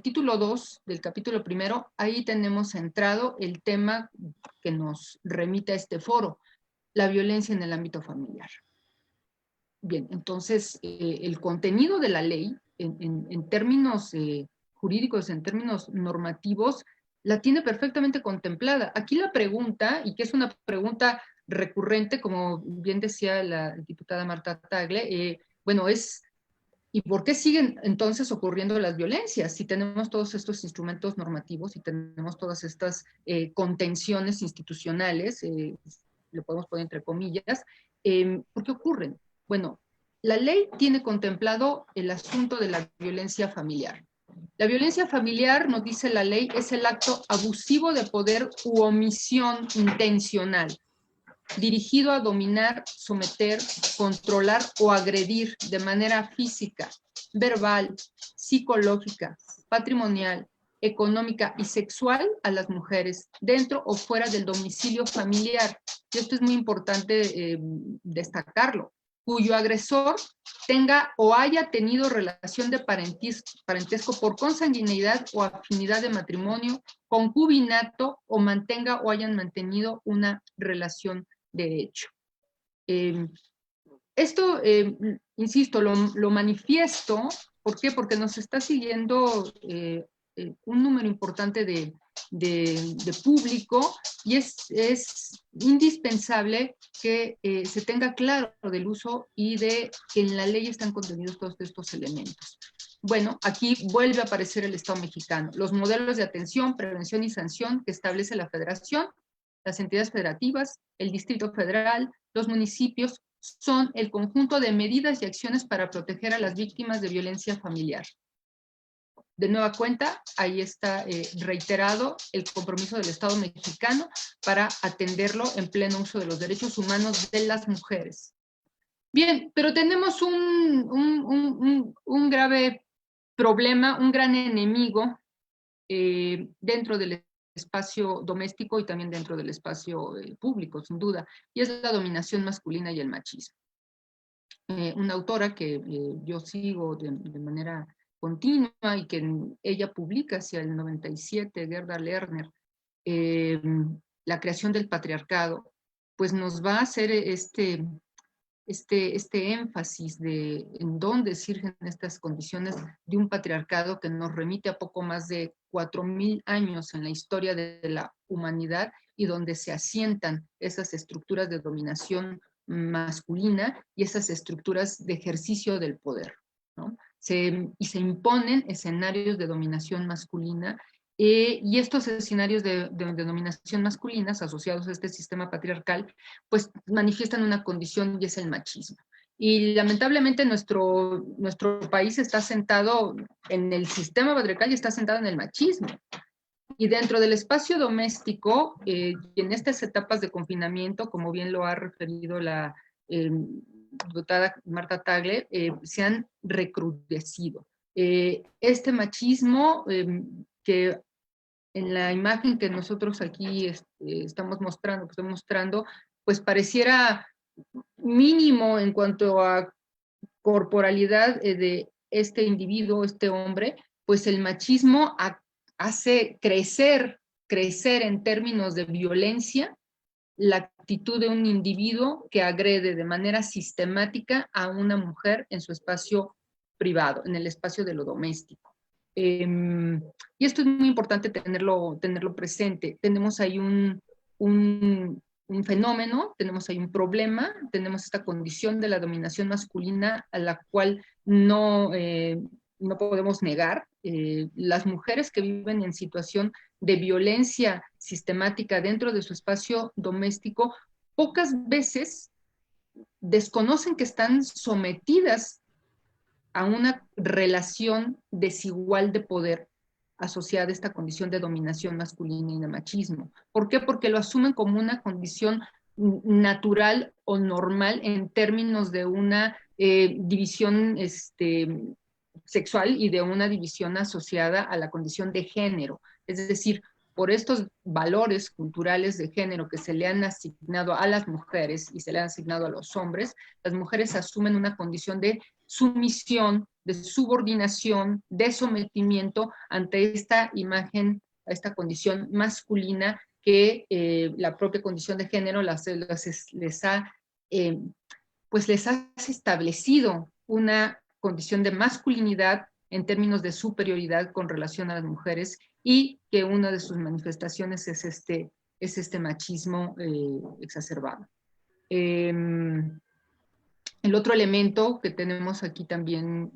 título 2 del capítulo 1, ahí tenemos centrado el tema que nos remite a este foro, la violencia en el ámbito familiar. Bien, entonces el contenido de la ley, en términos jurídicos, en términos normativos, la tiene perfectamente contemplada. Aquí la pregunta, y que es una pregunta recurrente, como bien decía la diputada Marta Tagle, bueno, es ¿y por qué siguen entonces ocurriendo las violencias? Si tenemos todos estos instrumentos normativos, si tenemos todas estas contenciones institucionales, lo podemos poner entre comillas, ¿por qué ocurren? Bueno, la ley tiene contemplado el asunto de la violencia familiar. La violencia familiar, nos dice la ley, es el acto abusivo de poder u omisión intencional, dirigido a dominar, someter, controlar o agredir de manera física, verbal, psicológica, patrimonial, económica y sexual a las mujeres, dentro o fuera del domicilio familiar. Y esto es muy importante destacarlo, cuyo agresor tenga o haya tenido relación de parentesco por consanguinidad o afinidad de matrimonio, concubinato, o mantenga o hayan mantenido una relación de hecho. Esto, insisto, lo manifiesto, ¿por qué? Porque nos está siguiendo un número importante de público, y es indispensable que se tenga claro del uso y de que en la ley están contenidos todos estos elementos. Bueno, aquí vuelve a aparecer el Estado mexicano, los modelos de atención, prevención y sanción que establece la Federación, las entidades federativas, el Distrito Federal, los municipios, son el conjunto de medidas y acciones para proteger a las víctimas de violencia familiar. De nueva cuenta, ahí está reiterado el compromiso del Estado mexicano para atenderlo en pleno uso de los derechos humanos de las mujeres. Bien, pero tenemos un grave problema, un gran enemigo dentro del espacio doméstico y también dentro del espacio público, sin duda, y es la dominación masculina y el machismo. Una autora que yo sigo de manera continua y que ella publica hacia el 97, Gerda Lerner, La creación del patriarcado, pues nos va a hacer este énfasis de en dónde surgen estas condiciones de un patriarcado que nos remite a poco más de 4.000 años en la historia de la humanidad y donde se asientan esas estructuras de dominación masculina y esas estructuras de ejercicio del poder, ¿no? Y se imponen escenarios de dominación masculina y estos escenarios de dominación masculinas asociados a este sistema patriarcal, pues manifiestan una condición y es el machismo. Y lamentablemente nuestro país está sentado en el sistema patriarcal y está sentado en el machismo. Y dentro del espacio doméstico, y en estas etapas de confinamiento, como bien lo ha referido la diputada Marta Tagle, se han recrudecido. Este machismo que en la imagen que nosotros aquí estamos mostrando, pues pareciera mínimo en cuanto a corporalidad de este individuo, este hombre, pues el machismo hace crecer en términos de violencia la actitud de un individuo que agrede de manera sistemática a una mujer en su espacio privado, en el espacio de lo doméstico. Y esto es muy importante tenerlo presente. Tenemos ahí un fenómeno, tenemos ahí un problema, tenemos esta condición de la dominación masculina a la cual no podemos negar. Las mujeres que viven en situación de violencia sistemática dentro de su espacio doméstico, pocas veces desconocen que están sometidas a una relación desigual de poder asociada a esta condición de dominación masculina y de machismo. ¿Por qué? Porque lo asumen como una condición natural o normal en términos de una división sexual y de una división asociada a la condición de género. Es decir, por estos valores culturales de género que se le han asignado a las mujeres y se le han asignado a los hombres, las mujeres asumen una condición de sumisión, de subordinación, de sometimiento ante esta imagen, a esta condición masculina que la propia condición de género les ha establecido una condición de masculinidad en términos de superioridad con relación a las mujeres y que una de sus manifestaciones es este machismo exacerbado. El otro elemento que tenemos aquí también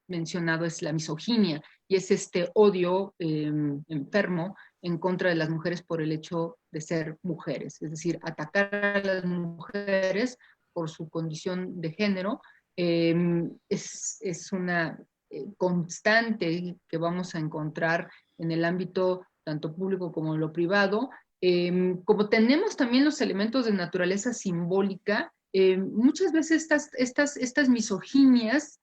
mencionado es la misoginia y es este odio enfermo en contra de las mujeres por el hecho de ser mujeres, es decir, atacar a las mujeres por su condición de género es una constante que vamos a encontrar en el ámbito tanto público como lo privado. Como tenemos también los elementos de naturaleza simbólica, muchas veces estas misoginias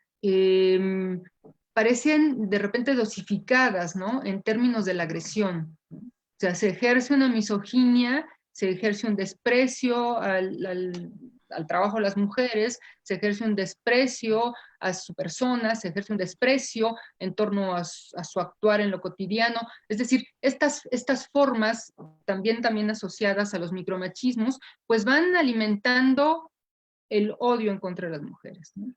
parecen de repente dosificadas, ¿no? En términos de la agresión. O sea, se ejerce una misoginia, se ejerce un desprecio al trabajo de las mujeres, se ejerce un desprecio a su persona, se ejerce un desprecio en torno a su actuar en lo cotidiano. Es decir, estas formas, también asociadas a los micromachismos, pues van alimentando el odio en contra de las mujeres, ¿no?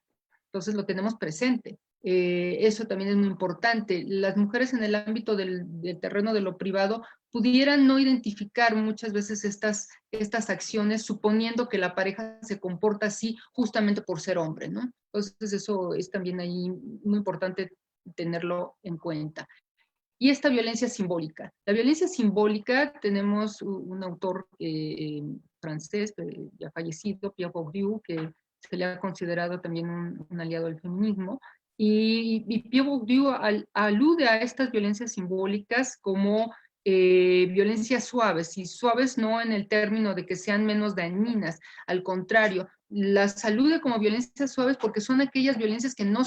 Entonces lo tenemos presente. Eso también es muy importante. Las mujeres en el ámbito del terreno de lo privado pudieran no identificar muchas veces estas acciones suponiendo que la pareja se comporta así justamente por ser hombre, ¿no? Entonces eso es también ahí muy importante tenerlo en cuenta. Y esta violencia simbólica. La violencia simbólica, tenemos un autor francés, ya fallecido, Pierre Bourdieu, que se le ha considerado también un aliado del feminismo, y Pierre Bourdieu alude a estas violencias simbólicas como violencias suaves, y suaves no en el término de que sean menos dañinas, al contrario, las alude como violencias suaves porque son aquellas violencias que no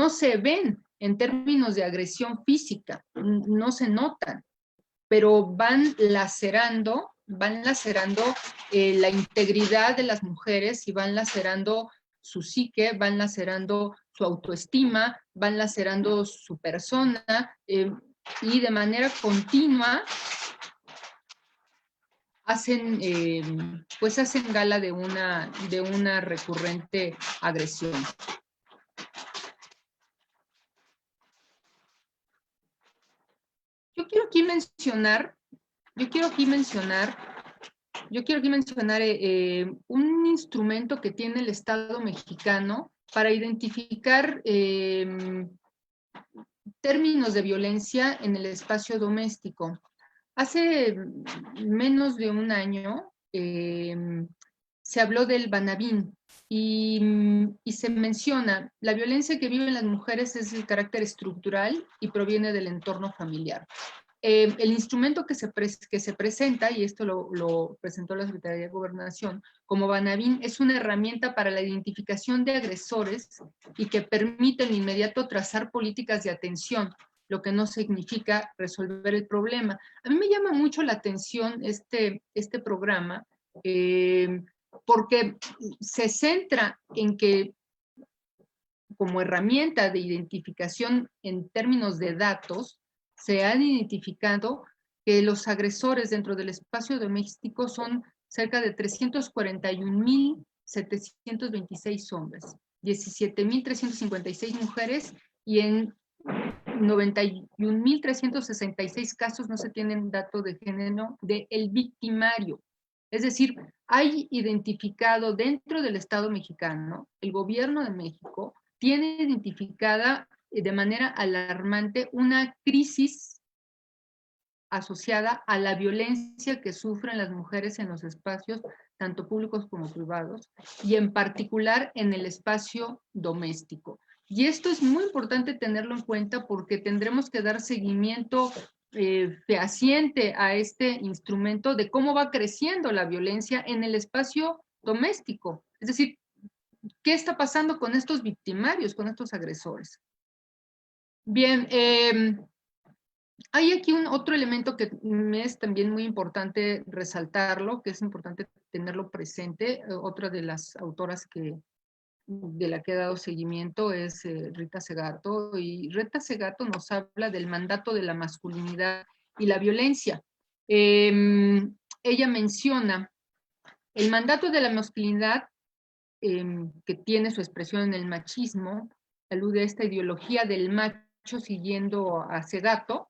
se ven en términos de agresión física, no se notan, pero van lacerando la integridad de las mujeres y van lacerando su psique, van lacerando su autoestima, van lacerando su persona y de manera continua pues hacen gala de una recurrente agresión. Yo quiero aquí mencionar un instrumento que tiene el Estado mexicano para identificar términos de violencia en el espacio doméstico. Hace menos de un año se habló del Banavín y se menciona la violencia que viven las mujeres es de carácter estructural y proviene del entorno familiar. El instrumento que se presenta, y esto lo presentó la Secretaría de Gobernación, como Banavín, es una herramienta para la identificación de agresores y que permite de inmediato trazar políticas de atención, lo que no significa resolver el problema. A mí me llama mucho la atención este programa, porque se centra en que como herramienta de identificación en términos de datos, se han identificado que los agresores dentro del espacio doméstico son cerca de 341,726 hombres, 17,356 mujeres y en 91,366 casos no se tienen datos de género del victimario. Es decir, hay identificado dentro del Estado mexicano, el gobierno de México tiene identificada de manera alarmante una crisis asociada a la violencia que sufren las mujeres en los espacios, tanto públicos como privados, y en particular en el espacio doméstico. Y esto es muy importante tenerlo en cuenta porque tendremos que dar seguimiento fehaciente a este instrumento de cómo va creciendo la violencia en el espacio doméstico. Es decir, ¿qué está pasando con estos victimarios, con estos agresores? Bien, hay aquí otro elemento que me es también muy importante resaltarlo, que es importante tenerlo presente. Otra de las autoras de la que he dado seguimiento es Rita Segato, y Rita Segato nos habla del mandato de la masculinidad y la violencia. Ella menciona el mandato de la masculinidad que tiene su expresión en el machismo, alude a esta ideología del macho siguiendo a Segato,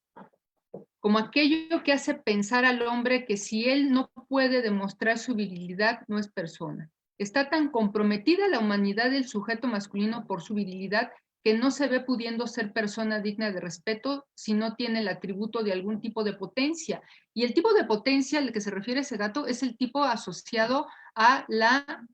como aquello que hace pensar al hombre que si él no puede demostrar su virilidad, no es persona. Está tan comprometida la humanidad del sujeto masculino por su virilidad que no se ve pudiendo ser persona digna de respeto si no tiene el atributo de algún tipo de potencia. Y el tipo de potencia al que se refiere Segato es el tipo asociado a la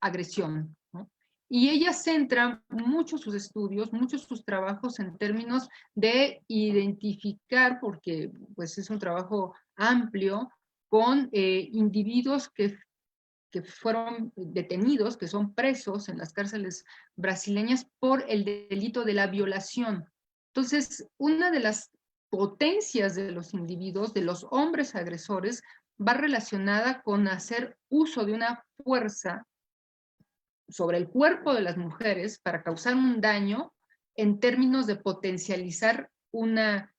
agresión, ¿no? Y ella centra mucho sus estudios, muchos sus trabajos en términos de identificar, porque pues es un trabajo amplio, con individuos que fueron detenidos, que son presos en las cárceles brasileñas por el delito de la violación. Entonces, una de las potencias de los individuos, de los hombres agresores, va relacionada con hacer uso de una fuerza sobre el cuerpo de las mujeres para causar un daño en términos de potencializar una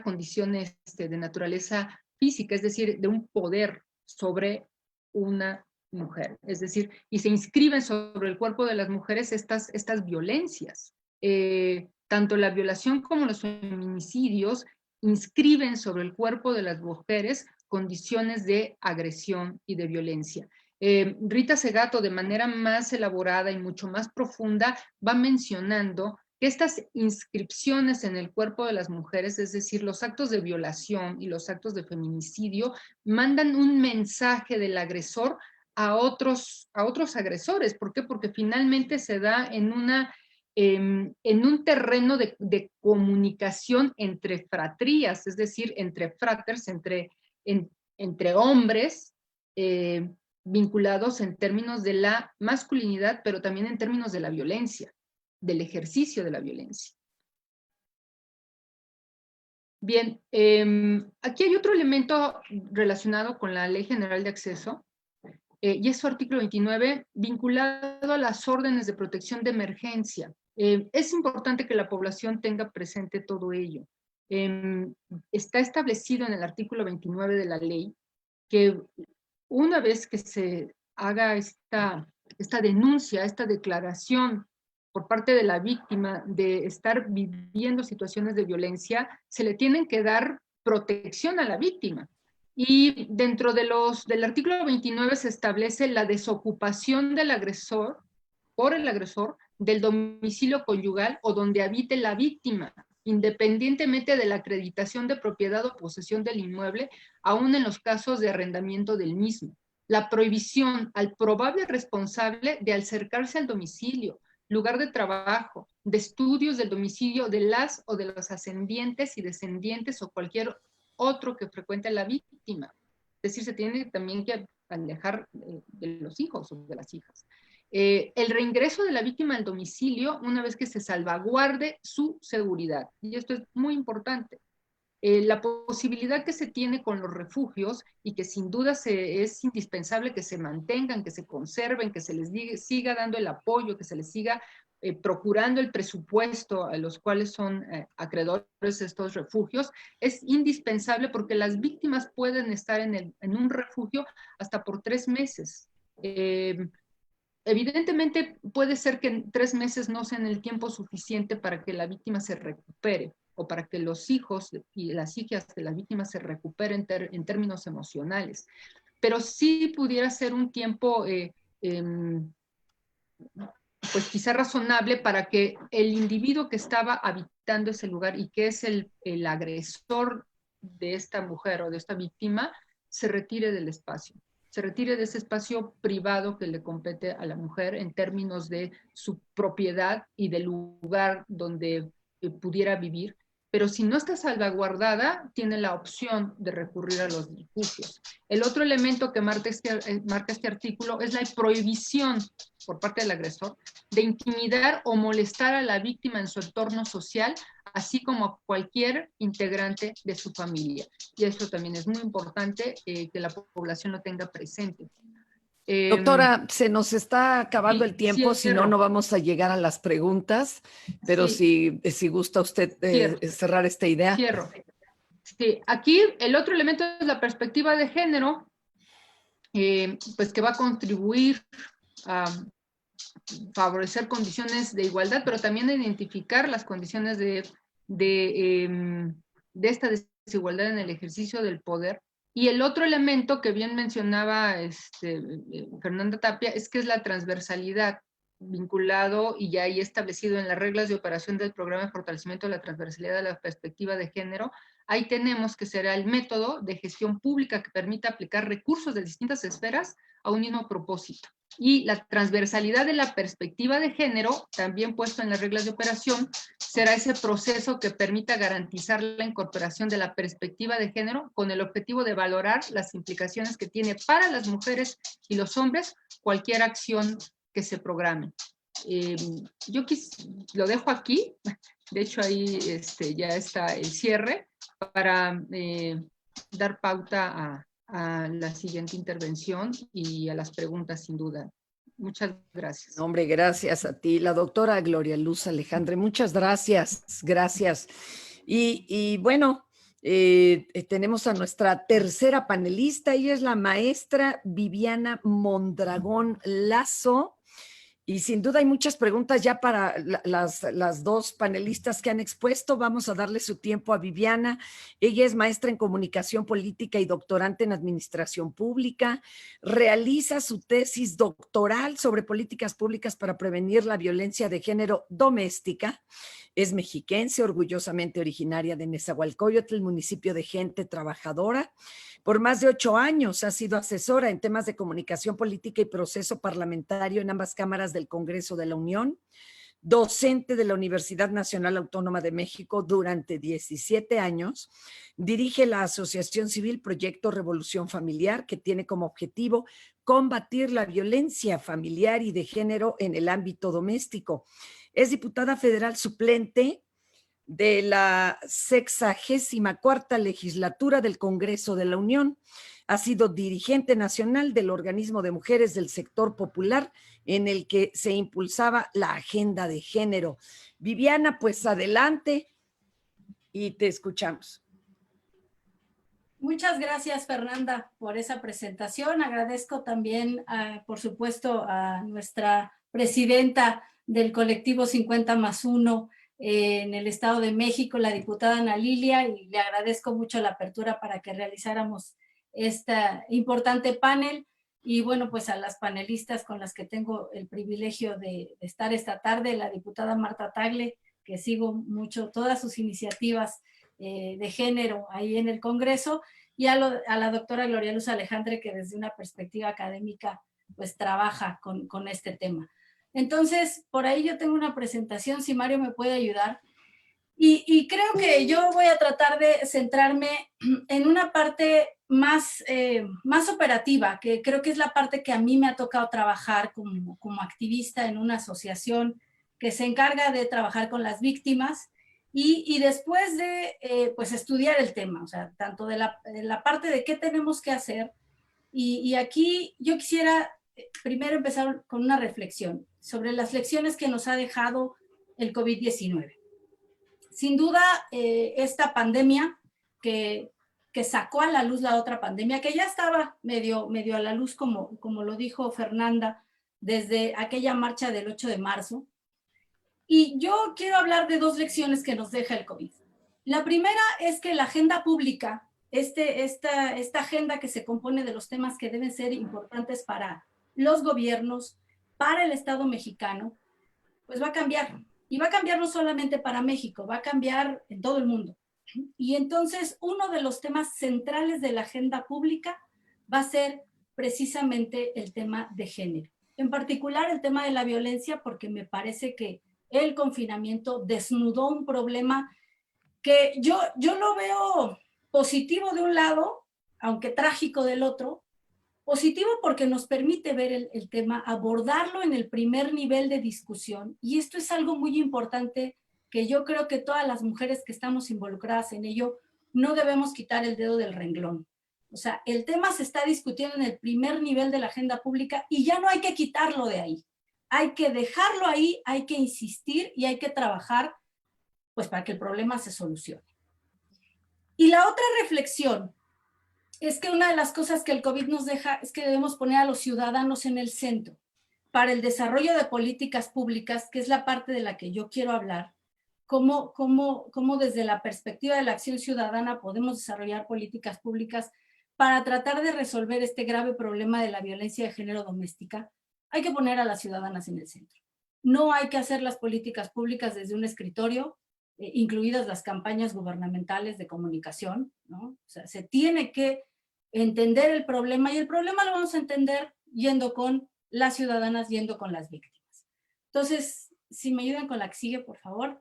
condición de naturaleza física, es decir, de un poder sobre una mujer. Es decir, y se inscriben sobre el cuerpo de las mujeres estas violencias. Tanto la violación como los feminicidios inscriben sobre el cuerpo de las mujeres condiciones de agresión y de violencia. Rita Segato, de manera más elaborada y mucho más profunda, va mencionando que estas inscripciones en el cuerpo de las mujeres, es decir, los actos de violación y los actos de feminicidio, mandan un mensaje del agresor a otros agresores. ¿Por qué? Porque finalmente se da en un terreno de comunicación entre fratrías, es decir, entre fraters, entre hombres, vinculados en términos de la masculinidad, pero también en términos de la violencia, del ejercicio de la violencia. Bien, aquí hay otro elemento relacionado con la Ley General de Acceso, y es su artículo 29, vinculado a las órdenes de protección de emergencia. Es importante que la población tenga presente todo ello. Está establecido en el artículo 29 de la ley que una vez que se haga esta denuncia, esta declaración por parte de la víctima de estar viviendo situaciones de violencia, se le tienen que dar protección a la víctima. Y dentro del artículo 29 se establece la desocupación del agresor, por el agresor, del domicilio conyugal o donde habite la víctima, independientemente de la acreditación de propiedad o posesión del inmueble, aún en los casos de arrendamiento del mismo. La prohibición al probable responsable de acercarse al domicilio, lugar de trabajo, de estudios del domicilio de las o de los ascendientes y descendientes o cualquier otro que frecuente a la víctima. Es decir, se tiene también que alejar de los hijos o de las hijas. El reingreso de la víctima al domicilio una vez que se salvaguarde su seguridad. Y esto es muy importante. La posibilidad que se tiene con los refugios y que sin duda es indispensable que se mantengan, que se conserven, que se les siga dando el apoyo, que se les siga procurando el presupuesto a los cuales son acreedores de estos refugios, es indispensable porque las víctimas pueden estar en un refugio hasta por 3 meses. Evidentemente puede ser que en 3 meses no sean el tiempo suficiente para que la víctima se recupere o para que los hijos y las hijas de la víctima se recuperen en términos emocionales. Pero sí pudiera ser un tiempo, pues quizá razonable para que el individuo que estaba habitando ese lugar y que es el agresor de esta mujer o de esta víctima, se retire del espacio. Se retire de ese espacio privado que le compete a la mujer en términos de su propiedad y del lugar donde pudiera vivir, pero si no está salvaguardada, tiene la opción de recurrir a los refugios. El otro elemento que marca este artículo es la prohibición por parte del agresor de intimidar o molestar a la víctima en su entorno social, así como a cualquier integrante de su familia. Y eso también es muy importante que la población lo tenga presente. Doctora, se nos está acabando el tiempo, si no, no vamos a llegar a las preguntas, pero si gusta usted cerrar esta idea. Cierro. Sí, aquí el otro elemento es la perspectiva de género, pues que va a contribuir a favorecer condiciones de igualdad, pero también a identificar las condiciones de esta desigualdad en el ejercicio del poder. Y el otro elemento que bien mencionaba Fernanda Tapia es que es la transversalidad, vinculado y ya ahí establecido en las reglas de operación del programa de fortalecimiento de la transversalidad de la perspectiva de género. Ahí tenemos que será el método de gestión pública que permita aplicar recursos de distintas esferas a un mismo propósito. Y la transversalidad de la perspectiva de género, también puesto en las reglas de operación, será ese proceso que permita garantizar la incorporación de la perspectiva de género con el objetivo de valorar las implicaciones que tiene para las mujeres y los hombres cualquier acción que se programe. Yo lo dejo aquí, de hecho ahí ya está el cierre para dar pauta a la siguiente intervención y a las preguntas sin duda. Muchas gracias. Hombre, gracias a ti, la doctora Gloria Luz Alejandre, muchas gracias, gracias. Y bueno, tenemos a nuestra tercera panelista, ella es la maestra Viviana Mondragón Lazo. Y sin duda hay muchas preguntas ya para las dos panelistas que han expuesto. Vamos a darle su tiempo a Viviana. Ella es maestra en comunicación política y doctorante en administración pública. Realiza su tesis doctoral sobre políticas públicas para prevenir la violencia de género doméstica. Es mexiquense, orgullosamente originaria de Nezahualcóyotl, el municipio de gente trabajadora. Por más de 8 años ha sido asesora en temas de comunicación política y proceso parlamentario en ambas cámaras del Congreso de la Unión, docente de la Universidad Nacional Autónoma de México durante 17 años, dirige la Asociación Civil Proyecto Revolución Familiar, que tiene como objetivo combatir la violencia familiar y de género en el ámbito doméstico. Es diputada federal suplente de la 64ª legislatura del Congreso de la Unión. Ha sido dirigente nacional del organismo de mujeres del sector popular en el que se impulsaba la agenda de género. Viviana, pues adelante y te escuchamos. Muchas gracias, Fernanda, por esa presentación. Agradezco también, por supuesto, a nuestra presidenta del colectivo 50+1 en el Estado de México, la diputada Ana Lilia, y le agradezco mucho la apertura para que realizáramos este importante panel. Y bueno, pues a las panelistas con las que tengo el privilegio de estar esta tarde, la diputada Marta Tagle, que sigo mucho todas sus iniciativas de género ahí en el Congreso, y a la doctora Gloria Luz Alejandre, que desde una perspectiva académica pues trabaja con este tema. Entonces, por ahí yo tengo una presentación, si Mario me puede ayudar, y creo que yo voy a tratar de centrarme en una parte más operativa, que creo que es la parte que a mí me ha tocado trabajar como activista en una asociación que se encarga de trabajar con las víctimas, y después de pues estudiar el tema, o sea, tanto de la parte de qué tenemos que hacer, y aquí yo quisiera primero empezar con una reflexión sobre las lecciones que nos ha dejado el COVID-19. Sin duda, esta pandemia que sacó a la luz la otra pandemia, que ya estaba medio a la luz, como lo dijo Fernanda, desde aquella marcha del 8 de marzo. Y yo quiero hablar de dos lecciones que nos deja el COVID. La primera es que la agenda pública, esta agenda que se compone de los temas que deben ser importantes para los gobiernos, para el Estado mexicano, pues va a cambiar. Y va a cambiar no solamente para México, va a cambiar en todo el mundo. Y entonces uno de los temas centrales de la agenda pública va a ser precisamente el tema de género. En particular el tema de la violencia, porque me parece que el confinamiento desnudó un problema que yo lo veo positivo de un lado, aunque trágico del otro. Positivo porque nos permite ver el tema, abordarlo en el primer nivel de discusión, y esto es algo muy importante que yo creo que todas las mujeres que estamos involucradas en ello no debemos quitar el dedo del renglón. O sea, el tema se está discutiendo en el primer nivel de la agenda pública y ya no hay que quitarlo de ahí. Hay que dejarlo ahí, hay que insistir y hay que trabajar pues para que el problema se solucione. Y la otra reflexión es que una de las cosas que el COVID nos deja es que debemos poner a los ciudadanos en el centro para el desarrollo de políticas públicas, que es la parte de la que yo quiero hablar, cómo desde la perspectiva de la acción ciudadana podemos desarrollar políticas públicas para tratar de resolver este grave problema de la violencia de género doméstica. Hay que poner a las ciudadanas en el centro. No hay que hacer las políticas públicas desde un escritorio, incluidas las campañas gubernamentales de comunicación, ¿no? O sea, se tiene que entender el problema, y el problema lo vamos a entender yendo con las ciudadanas, yendo con las víctimas. Entonces, si me ayudan con la que sigue, por favor.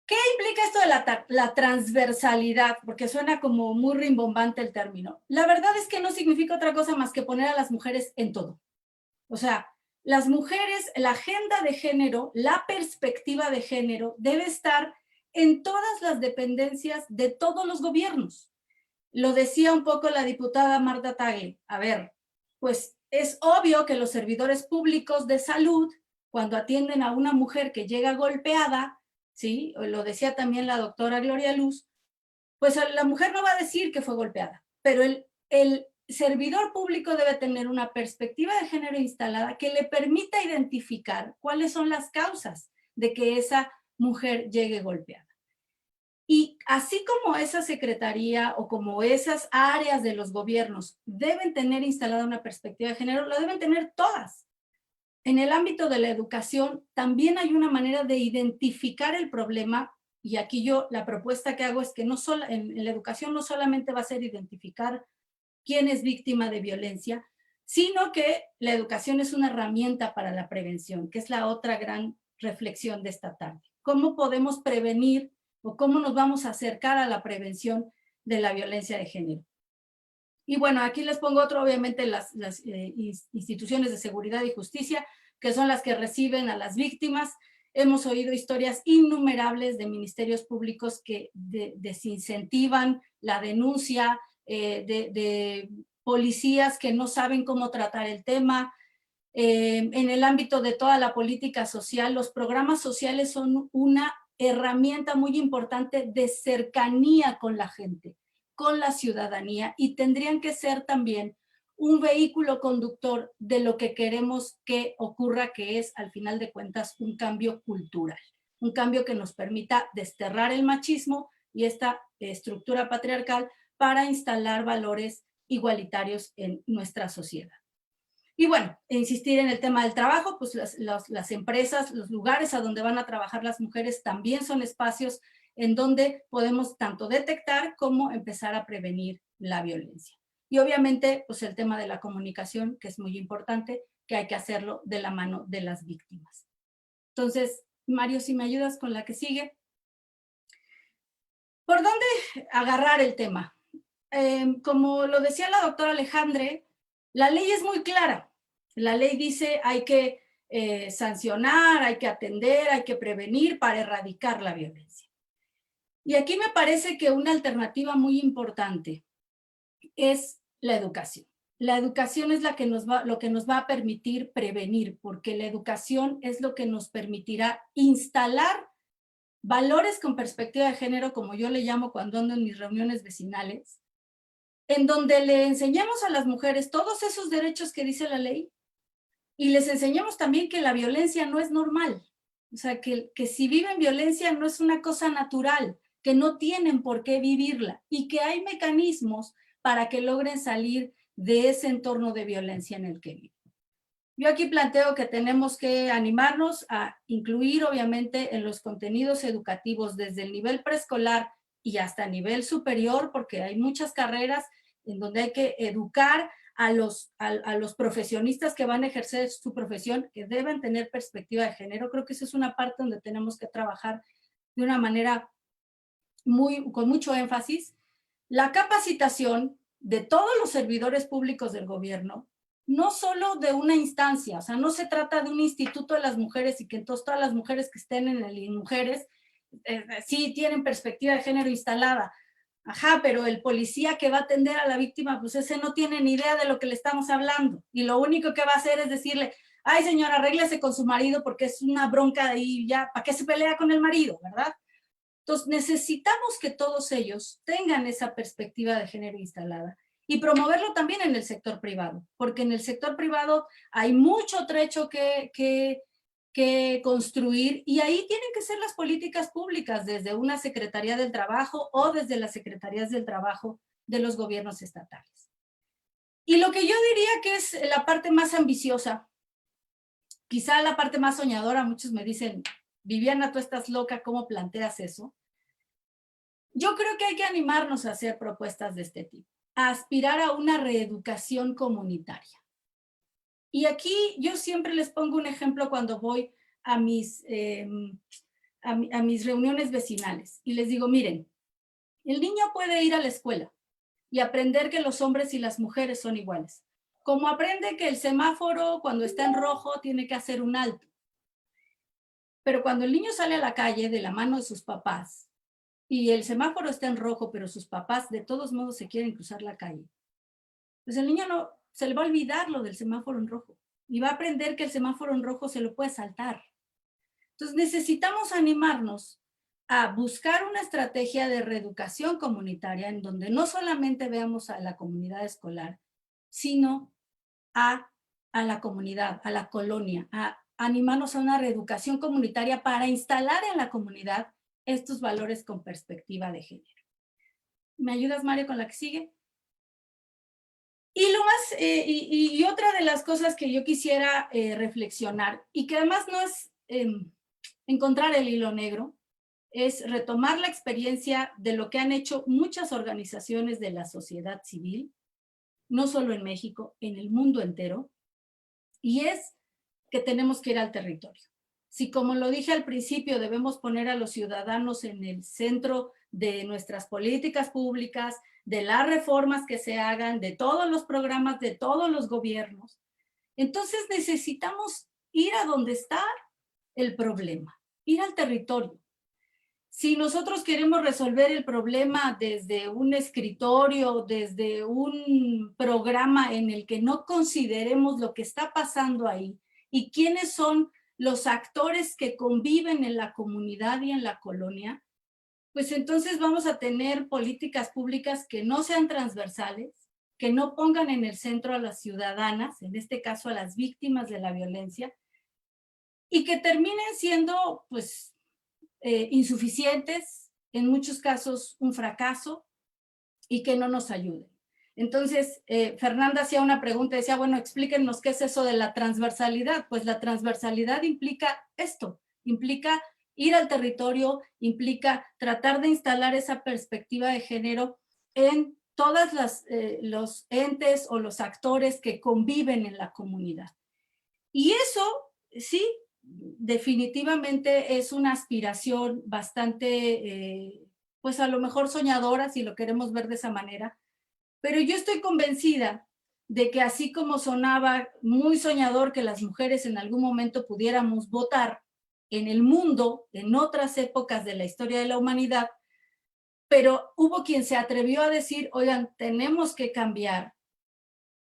¿Qué implica esto de la transversalidad? Porque suena como muy rimbombante el término. La verdad es que no significa otra cosa más que poner a las mujeres en todo. O sea, las mujeres, la agenda de género, la perspectiva de género debe estar en todas las dependencias de todos los gobiernos. Lo decía un poco la diputada Marta Tagle. A ver, pues es obvio que los servidores públicos de salud, cuando atienden a una mujer que llega golpeada, ¿sí? Lo decía también la doctora Gloria Luz, pues la mujer no va a decir que fue golpeada, pero el servidor público debe tener una perspectiva de género instalada que le permita identificar cuáles son las causas de que esa mujer llegue golpeada. Y así como esa secretaría o como esas áreas de los gobiernos deben tener instalada una perspectiva de género, lo deben tener todas. En el ámbito de la educación también hay una manera de identificar el problema, y aquí yo la propuesta que hago es que en la educación no solamente va a ser identificar quién es víctima de violencia, sino que la educación es una herramienta para la prevención, que es la otra gran reflexión de esta tarde. ¿Cómo podemos prevenir o cómo nos vamos a acercar a la prevención de la violencia de género? Y bueno, aquí les pongo otro, obviamente las instituciones de seguridad y justicia, que son las que reciben a las víctimas. Hemos oído historias innumerables de ministerios públicos que desincentivan la denuncia, de policías que no saben cómo tratar el tema. En el ámbito de toda la política social, los programas sociales son una herramienta muy importante de cercanía con la gente, con la ciudadanía y tendrían que ser también un vehículo conductor de lo que queremos que ocurra, que es, al final de cuentas, un cambio cultural, un cambio que nos permita desterrar el machismo y esta estructura patriarcal para instalar valores igualitarios en nuestra sociedad. Y bueno, insistir en el tema del trabajo, pues las empresas, los lugares a donde van a trabajar las mujeres también son espacios en donde podemos tanto detectar como empezar a prevenir la violencia. Y obviamente, pues el tema de la comunicación, que es muy importante, que hay que hacerlo de la mano de las víctimas. Entonces, Mario, si me ayudas con la que sigue. ¿Por dónde agarrar el tema? Como lo decía la doctora Alejandre, la ley es muy clara. La ley dice hay que sancionar, hay que atender, hay que prevenir para erradicar la violencia. Y aquí me parece que una alternativa muy importante es la educación. La educación es lo que nos va a permitir prevenir, porque la educación es lo que nos permitirá instalar valores con perspectiva de género, como yo le llamo cuando ando en mis reuniones vecinales, en donde le enseñamos a las mujeres todos esos derechos que dice la ley y les enseñamos también que la violencia no es normal. O sea, que si viven violencia no es una cosa natural, que no tienen por qué vivirla y que hay mecanismos para que logren salir de ese entorno de violencia en el que viven. Yo aquí planteo que tenemos que animarnos a incluir, obviamente, en los contenidos educativos desde el nivel preescolar y hasta nivel superior, porque hay muchas carreras en donde hay que educar a los profesionistas que van a ejercer su profesión, que deben tener perspectiva de género. Creo que esa es una parte donde tenemos que trabajar de una manera con mucho énfasis. La capacitación de todos los servidores públicos del gobierno, no solo de una instancia, o sea, no se trata de un instituto de las mujeres y que entonces todas las mujeres que estén en el INMujeres sí tienen perspectiva de género instalada. Ajá, pero el policía que va a atender a la víctima, pues ese no tiene ni idea de lo que le estamos hablando. Y lo único que va a hacer es decirle, ay señora, arréglese con su marido porque es una bronca y ya, ¿para qué se pelea con el marido, verdad? Entonces necesitamos que todos ellos tengan esa perspectiva de género instalada y promoverlo también en el sector privado, porque en el sector privado hay mucho trecho que construir y ahí tienen que ser las políticas públicas desde una Secretaría del Trabajo o desde las Secretarías del Trabajo de los gobiernos estatales. Y lo que yo diría que es la parte más ambiciosa, quizá la parte más soñadora, muchos me dicen, Viviana, tú estás loca, ¿cómo planteas eso? Yo creo que hay que animarnos a hacer propuestas de este tipo, a aspirar a una reeducación comunitaria. Y aquí yo siempre les pongo un ejemplo cuando voy a mis reuniones vecinales y les digo, miren, el niño puede ir a la escuela y aprender que los hombres y las mujeres son iguales. Como aprende que el semáforo cuando está en rojo tiene que hacer un alto. Pero cuando el niño sale a la calle de la mano de sus papás y el semáforo está en rojo, pero sus papás de todos modos se quieren cruzar la calle, pues el niño no, se le va a olvidar lo del semáforo en rojo y va a aprender que el semáforo en rojo se lo puede saltar. Entonces necesitamos animarnos a buscar una estrategia de reeducación comunitaria en donde no solamente veamos a la comunidad escolar, sino a la comunidad, a la colonia, a animarnos a una reeducación comunitaria para instalar en la comunidad estos valores con perspectiva de género. ¿Me ayudas, Mario, con la que sigue? Y otra de las cosas que yo quisiera reflexionar, y que además no es encontrar el hilo negro, es retomar la experiencia de lo que han hecho muchas organizaciones de la sociedad civil, no solo en México, en el mundo entero, y es que tenemos que ir al territorio. Si, como lo dije al principio, debemos poner a los ciudadanos en el centro de nuestras políticas públicas, de las reformas que se hagan, de todos los programas, de todos los gobiernos, entonces necesitamos ir a donde está el problema, ir al territorio. Si nosotros queremos resolver el problema desde un escritorio, desde un programa en el que no consideremos lo que está pasando ahí y quiénes son los actores que conviven en la comunidad y en la colonia, pues entonces vamos a tener políticas públicas que no sean transversales, que no pongan en el centro a las ciudadanas, en este caso a las víctimas de la violencia, y que terminen siendo pues insuficientes, en muchos casos un fracaso, y que no nos ayuden. Entonces, Fernanda hacía una pregunta, decía, bueno, explíquenos qué es eso de la transversalidad. Pues la transversalidad implica esto, implica ir al territorio, implica tratar de instalar esa perspectiva de género en todos los entes o los actores que conviven en la comunidad. Y eso, sí, definitivamente es una aspiración bastante, pues a lo mejor soñadora, si lo queremos ver de esa manera, pero yo estoy convencida de que así como sonaba muy soñador que las mujeres en algún momento pudiéramos votar en el mundo, en otras épocas de la historia de la humanidad, pero hubo quien se atrevió a decir, oigan, tenemos que cambiar,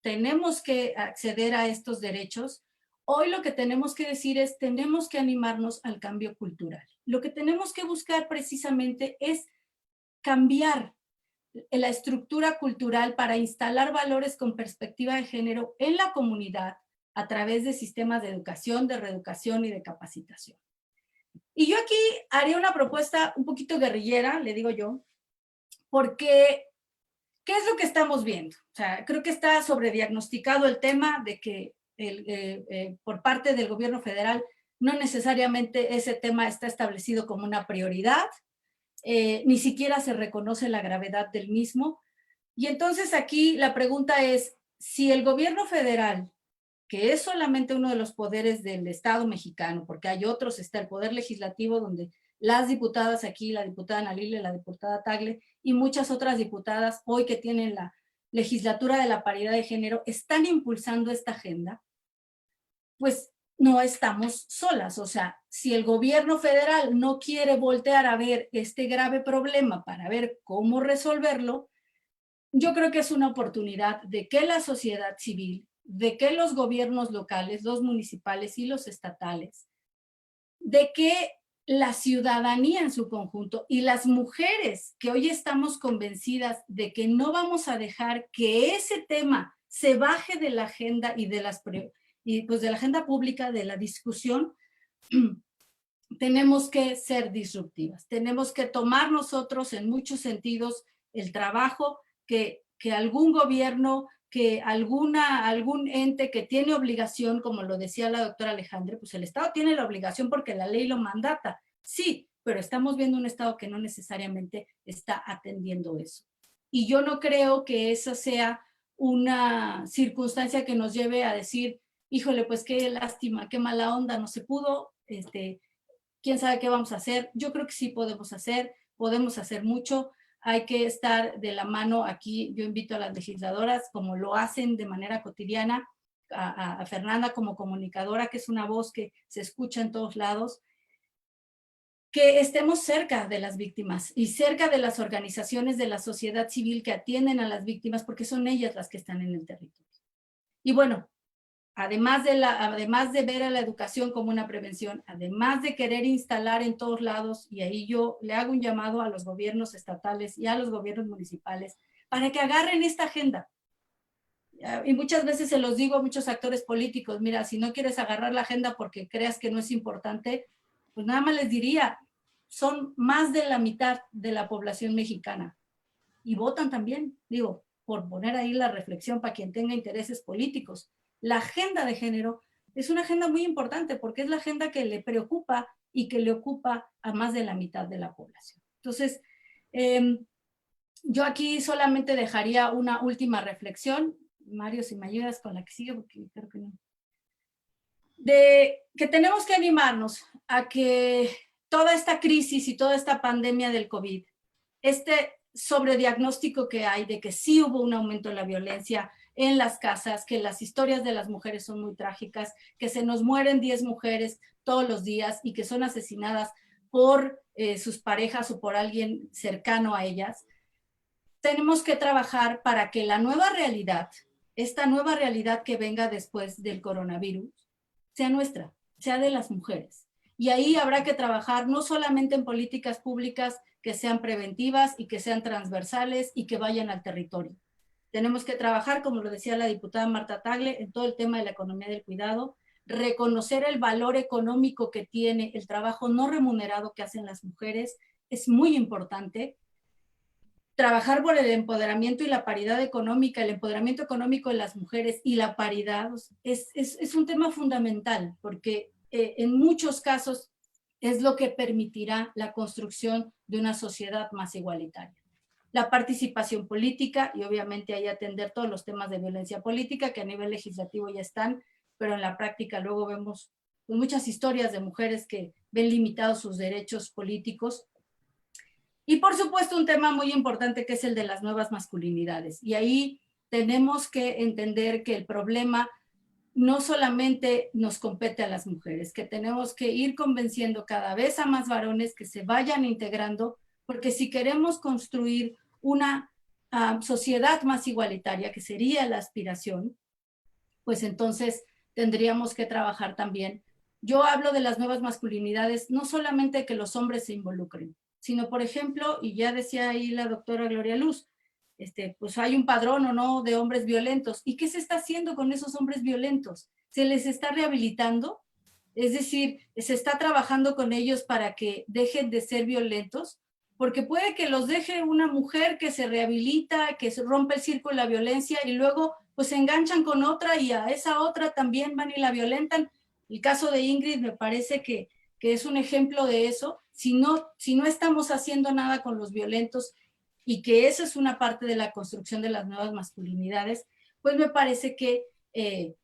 tenemos que acceder a estos derechos. Hoy lo que tenemos que decir es, tenemos que animarnos al cambio cultural. Lo que tenemos que buscar precisamente es cambiar la estructura cultural para instalar valores con perspectiva de género en la comunidad a través de sistemas de educación, de reeducación y de capacitación. Y yo aquí haría una propuesta un poquito guerrillera, le digo yo, porque ¿qué es lo que estamos viendo? O sea, creo que está sobrediagnosticado el tema de que por parte del gobierno federal no necesariamente ese tema está establecido como una prioridad, ni siquiera se reconoce la gravedad del mismo. Y entonces aquí la pregunta es, si el gobierno federal, que es solamente uno de los poderes del Estado mexicano, porque hay otros, está el poder legislativo donde las diputadas aquí, la diputada Ana Lilia, la diputada Tagle y muchas otras diputadas hoy que tienen la legislatura de la paridad de género, están impulsando esta agenda, pues no estamos solas. O sea, si el gobierno federal no quiere voltear a ver este grave problema para ver cómo resolverlo, yo creo que es una oportunidad de que la sociedad civil, de que los gobiernos locales, los municipales y los estatales, de que la ciudadanía en su conjunto y las mujeres que hoy estamos convencidas de que no vamos a dejar que ese tema se baje de la agenda y de la agenda pública, de la discusión, tenemos que ser disruptivas. Tenemos que tomar nosotros en muchos sentidos el trabajo que algún gobierno, que algún ente que tiene obligación, como lo decía la doctora Alejandra, pues el Estado tiene la obligación porque la ley lo mandata. Sí, pero estamos viendo un Estado que no necesariamente está atendiendo eso. Y yo no creo que esa sea una circunstancia que nos lleve a decir, híjole, pues qué lástima, qué mala onda, no se pudo, quién sabe qué vamos a hacer. Yo creo que sí podemos hacer mucho. Hay que estar de la mano aquí. Yo invito a las legisladoras, como lo hacen de manera cotidiana, a Fernanda como comunicadora, que es una voz que se escucha en todos lados, que estemos cerca de las víctimas y cerca de las organizaciones de la sociedad civil que atienden a las víctimas, porque son ellas las que están en el territorio. Y bueno, además de ver a la educación como una prevención, además de querer instalar en todos lados, y ahí yo le hago un llamado a los gobiernos estatales y a los gobiernos municipales para que agarren esta agenda. Y muchas veces se los digo a muchos actores políticos, mira, si no quieres agarrar la agenda porque creas que no es importante, pues nada más les diría, son más de la mitad de la población mexicana y votan también, digo, por poner ahí la reflexión para quien tenga intereses políticos. La agenda de género es una agenda muy importante porque es la agenda que le preocupa y que le ocupa a más de la mitad de la población. Entonces, yo aquí solamente dejaría una última reflexión. Mario, si me ayudas con la que sigue, porque creo que no. De que tenemos que animarnos a que toda esta crisis y toda esta pandemia del COVID, este sobrediagnóstico que hay de que sí hubo un aumento en la violencia en las casas, que las historias de las mujeres son muy trágicas, que se nos mueren 10 mujeres todos los días y que son asesinadas por sus parejas o por alguien cercano a ellas. Tenemos que trabajar para que la nueva realidad, esta nueva realidad que venga después del coronavirus, sea nuestra, sea de las mujeres. Y ahí habrá que trabajar no solamente en políticas públicas que que sean preventivas y que sean transversales y que vayan al territorio. Tenemos que trabajar, como lo decía la diputada Marta Tagle, en todo el tema de la economía del cuidado, reconocer el valor económico que tiene el trabajo no remunerado que hacen las mujeres, es muy importante. Trabajar por el empoderamiento y la paridad económica, el empoderamiento económico de las mujeres y la paridad es un tema fundamental, porque en muchos casos es lo que permitirá la construcción de una sociedad más igualitaria. La participación política y obviamente ahí atender todos los temas de violencia política que a nivel legislativo ya están, pero en la práctica luego vemos pues, muchas historias de mujeres que ven limitados sus derechos políticos. Y por supuesto un tema muy importante que es el de las nuevas masculinidades. Y ahí tenemos que entender que el problema no solamente nos compete a las mujeres, que tenemos que ir convenciendo cada vez a más varones que se vayan integrando, porque si queremos construir una sociedad más igualitaria, que sería la aspiración, pues entonces tendríamos que trabajar también. Yo hablo de las nuevas masculinidades, no solamente que los hombres se involucren, sino, por ejemplo, y ya decía ahí la doctora Gloria Luz, pues hay un padrón o no de hombres violentos. ¿Y qué se está haciendo con esos hombres violentos? ¿Se les está rehabilitando? Es decir, ¿se está trabajando con ellos para que dejen de ser violentos? Porque puede que los deje una mujer que se rehabilita, que se rompe el círculo de la violencia y luego pues se enganchan con otra y a esa otra también van y la violentan. El caso de Ingrid me parece que es un ejemplo de eso. Si no estamos haciendo nada con los violentos y que esa es una parte de la construcción de las nuevas masculinidades, pues me parece que el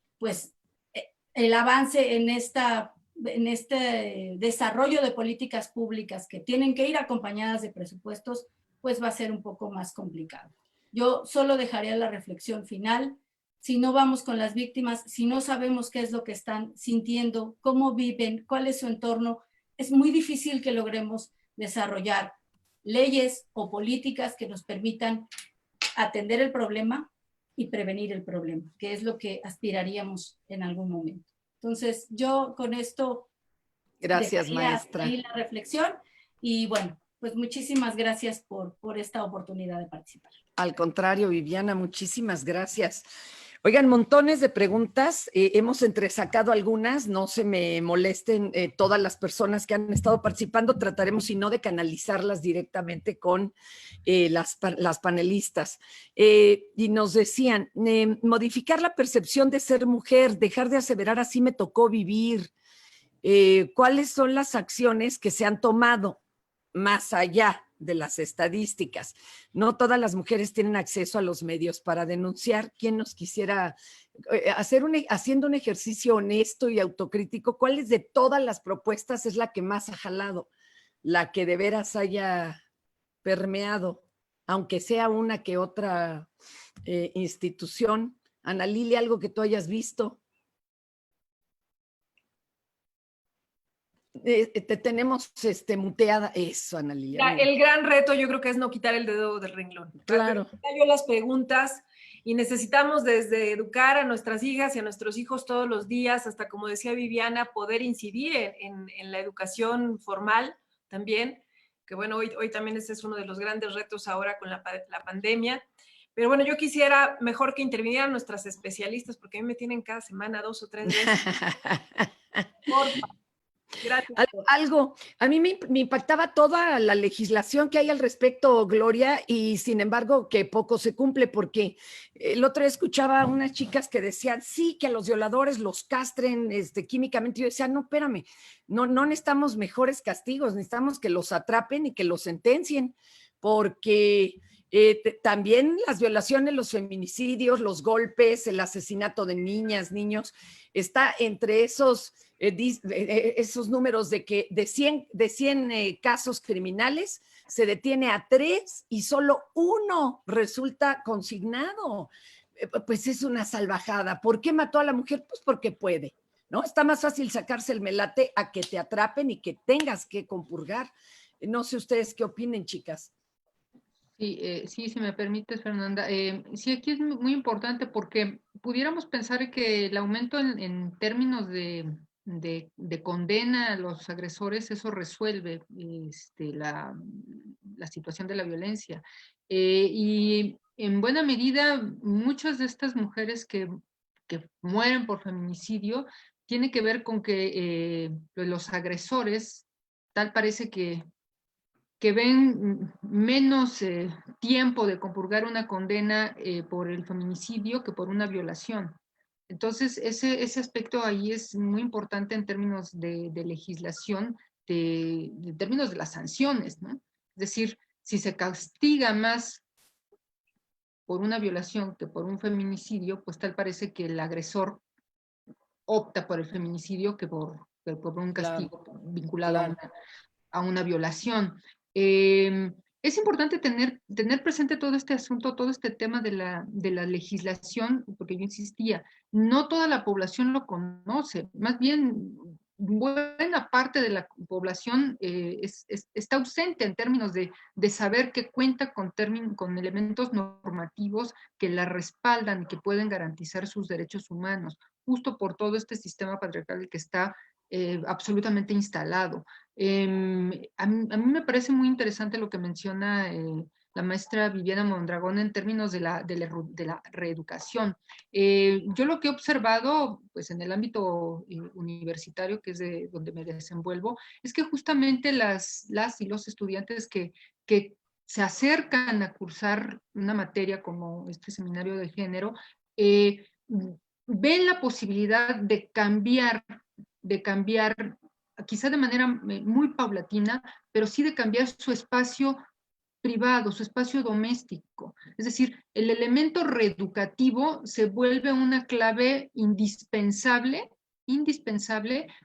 avance en este desarrollo de políticas públicas que tienen que ir acompañadas de presupuestos, pues va a ser un poco más complicado. Yo solo dejaría la reflexión final. Si no vamos con las víctimas, si no sabemos qué es lo que están sintiendo, cómo viven, cuál es su entorno, es muy difícil que logremos desarrollar leyes o políticas que nos permitan atender el problema y prevenir el problema, que es lo que aspiraríamos en algún momento. Entonces, yo con esto Gracias, maestra. ahí la reflexión y bueno, pues muchísimas gracias por esta oportunidad de participar. Al contrario, Viviana, muchísimas gracias. Oigan, montones de preguntas, hemos entresacado algunas, no se me molesten todas las personas que han estado participando, trataremos si no de canalizarlas directamente con las panelistas. Y nos decían, modificar la percepción de ser mujer, dejar de aseverar así me tocó vivir, ¿cuáles son las acciones que se han tomado más allá de las estadísticas? No todas las mujeres tienen acceso a los medios para denunciar. ¿Quién nos quisiera haciendo un ejercicio honesto y autocrítico? ¿Cuáles de todas las propuestas es la que más ha jalado? La que de veras haya permeado, aunque sea una que otra institución. Ana Lili, algo que tú hayas visto. Te tenemos muteada. Eso, Ana Lilia. El gran reto yo creo que es no quitar el dedo del renglón. Claro. Yo las preguntas y necesitamos desde educar a nuestras hijas y a nuestros hijos todos los días, hasta como decía Viviana, poder incidir en la educación formal también, que bueno, hoy también ese es uno de los grandes retos ahora con la pandemia. Pero bueno, yo quisiera mejor que intervinieran nuestras especialistas, porque a mí me tienen cada semana 2 o 3 veces. Por favor. Gracias. Algo, a mí me impactaba toda la legislación que hay al respecto, Gloria, y sin embargo que poco se cumple, porque el otro día escuchaba a unas chicas que decían, sí, que a los violadores los castren químicamente. Yo decía, no, espérame, no necesitamos mejores castigos, necesitamos que los atrapen y que los sentencien, porque también las violaciones, los feminicidios, los golpes, el asesinato de niñas, niños, está entre esos números de que de 100 casos criminales se detiene a 3 y solo 1 resulta consignado. Pues es una salvajada. ¿Por qué mató a la mujer? Pues porque puede, ¿no? Está más fácil sacarse el melate a que te atrapen y que tengas que compurgar. No sé ustedes qué opinen, chicas. Sí, si me permites, Fernanda. Sí, aquí es muy importante porque pudiéramos pensar que el aumento en términos de condena a los agresores, eso resuelve la situación de la violencia. Y en buena medida, muchas de estas mujeres que mueren por feminicidio tiene que ver con que los agresores, tal parece que ven menos tiempo de compurgar una condena por el feminicidio que por una violación. Entonces, ese aspecto ahí es muy importante en términos de legislación, en términos de las sanciones, ¿no? Es decir, si se castiga más por una violación que por un feminicidio, pues tal parece que el agresor opta por el feminicidio que por un castigo vinculado a una violación. Es importante tener presente todo este asunto, todo este tema de la legislación, porque yo insistía, no toda la población lo conoce, más bien buena parte de la población está ausente en términos de saber que cuenta con elementos normativos que la respaldan y que pueden garantizar sus derechos humanos, justo por todo este sistema patriarcal que está absolutamente instalado. A mí me parece muy interesante lo que menciona la maestra Viviana Mondragón en términos de la reeducación. Yo lo que he observado pues, en el ámbito universitario, que es de donde me desenvuelvo, es que justamente las y los estudiantes que se acercan a cursar una materia como este seminario de género, ven la posibilidad de cambiar quizá de manera muy paulatina, pero sí de cambiar su espacio privado, su espacio doméstico. Es decir, el elemento reeducativo se vuelve una clave indispensable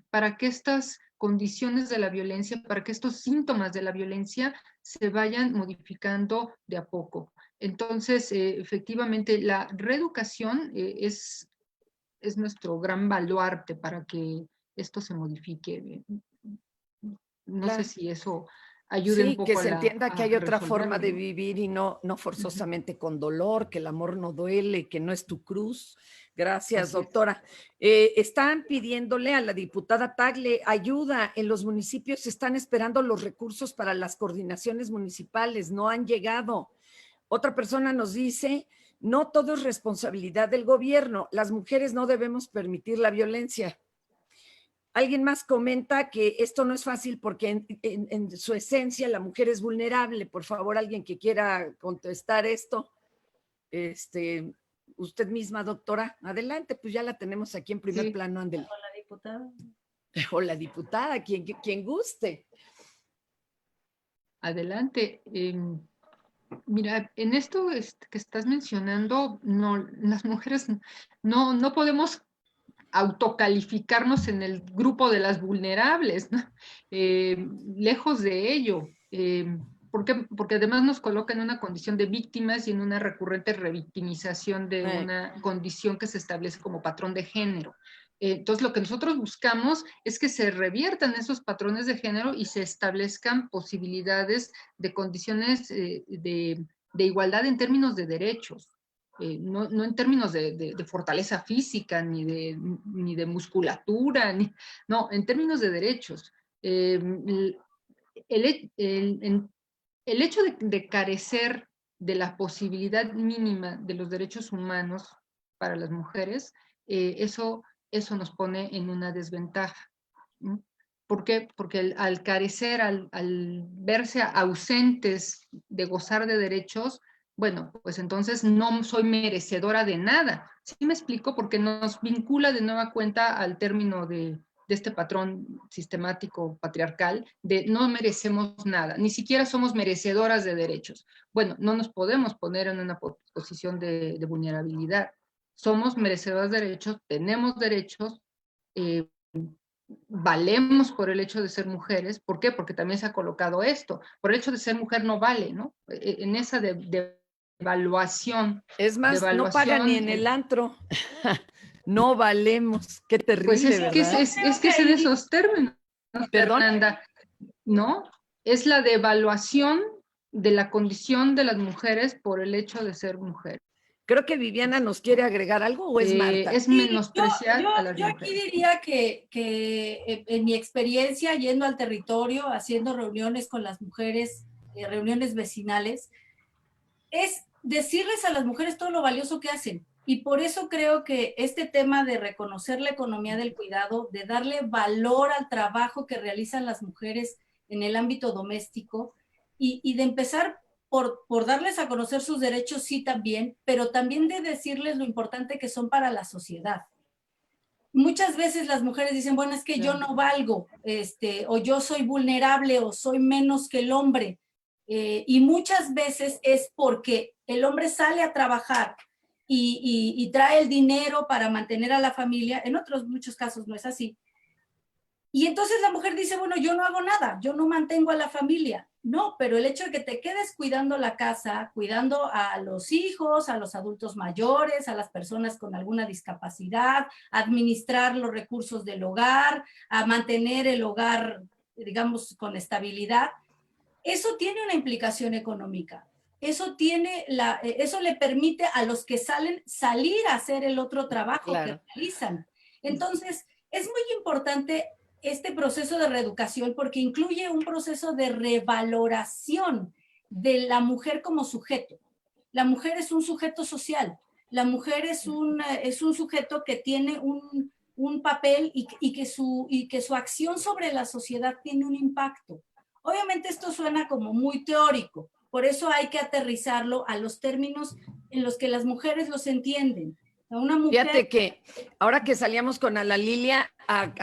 para que estas condiciones de la violencia, para que estos síntomas de la violencia se vayan modificando de a poco. Entonces, efectivamente, la reeducación es nuestro gran baluarte para que esto se modifique. No sé si eso ayude un poco que se entienda que hay otra forma de ¿no? vivir y no forzosamente con dolor, que el amor no duele, que no es tu cruz. Gracias, doctora. Están pidiéndole a la diputada Tagle ayuda. En los municipios se están esperando los recursos para las coordinaciones municipales, no han llegado. Otra persona nos dice, no todo es responsabilidad del gobierno, las mujeres no debemos permitir la violencia. Alguien más comenta que esto no es fácil porque en su esencia la mujer es vulnerable. Por favor, alguien que quiera contestar esto. Usted misma, doctora, adelante, pues ya la tenemos aquí en primer plano. Andele. O la diputada. O la diputada, quien guste. Adelante. Mira, en esto que estás mencionando, no, las mujeres no podemos autocalificarnos en el grupo de las vulnerables, ¿no? Lejos de ello. Porque además nos coloca en una condición de víctimas y en una recurrente revictimización de una condición que se establece como patrón de género. Entonces, lo que nosotros buscamos es que se reviertan esos patrones de género y se establezcan posibilidades de condiciones de igualdad en términos de derechos. No en términos de fortaleza física, ni de musculatura, no, en términos de derechos. El hecho de carecer de la posibilidad mínima de los derechos humanos para las mujeres, eso nos pone en una desventaja. ¿No? ¿Por qué? Porque al carecer, al verse ausentes de gozar de derechos, bueno, pues entonces no soy merecedora de nada. ¿Sí me explico? Porque nos vincula de nueva cuenta al término de este patrón sistemático patriarcal de no merecemos nada, ni siquiera somos merecedoras de derechos. Bueno, no nos podemos poner en una posición de vulnerabilidad. Somos merecedoras de derechos, tenemos derechos, valemos por el hecho de ser mujeres. ¿Por qué? Porque también se ha colocado esto. Por el hecho de ser mujer no vale, ¿no? En esa devaluación. Es más, no paga ni en el antro. No valemos. Qué terrible, pues es ¿verdad? Que es en esos términos, Fernanda, ¿no? Es la devaluación de la condición de las mujeres por el hecho de ser mujer. Creo que Viviana nos quiere agregar algo, ¿o es Marta? Es menospreciar a las mujeres. Yo aquí diría que en mi experiencia, yendo al territorio, haciendo reuniones con las mujeres reuniones vecinales, es decirles a las mujeres todo lo valioso que hacen. Y por eso creo que este tema de reconocer la economía del cuidado, de darle valor al trabajo que realizan las mujeres en el ámbito doméstico y de empezar por darles a conocer sus derechos, sí también, pero también de decirles lo importante que son para la sociedad. Muchas veces las mujeres dicen, bueno, es que yo no valgo, o yo soy vulnerable o soy menos que el hombre. Y muchas veces es porque el hombre sale a trabajar y trae el dinero para mantener a la familia. En otros muchos casos no es así. Y entonces la mujer dice, bueno, yo no hago nada, yo no mantengo a la familia. No, pero el hecho de que te quedes cuidando la casa, cuidando a los hijos, a los adultos mayores, a las personas con alguna discapacidad, administrar los recursos del hogar, a mantener el hogar, digamos, con estabilidad, eso tiene una implicación económica. Eso le permite a los que salen salir a hacer el otro trabajo que realizan. Entonces, es muy importante este proceso de reeducación porque incluye un proceso de revaloración de la mujer como sujeto. La mujer es un sujeto social. La mujer es un sujeto que tiene un papel y que su acción sobre la sociedad tiene un impacto. Obviamente esto suena como muy teórico, por eso hay que aterrizarlo a los términos en los que las mujeres los entienden. Una mujer... Fíjate que ahora que salíamos con Ana Lilia a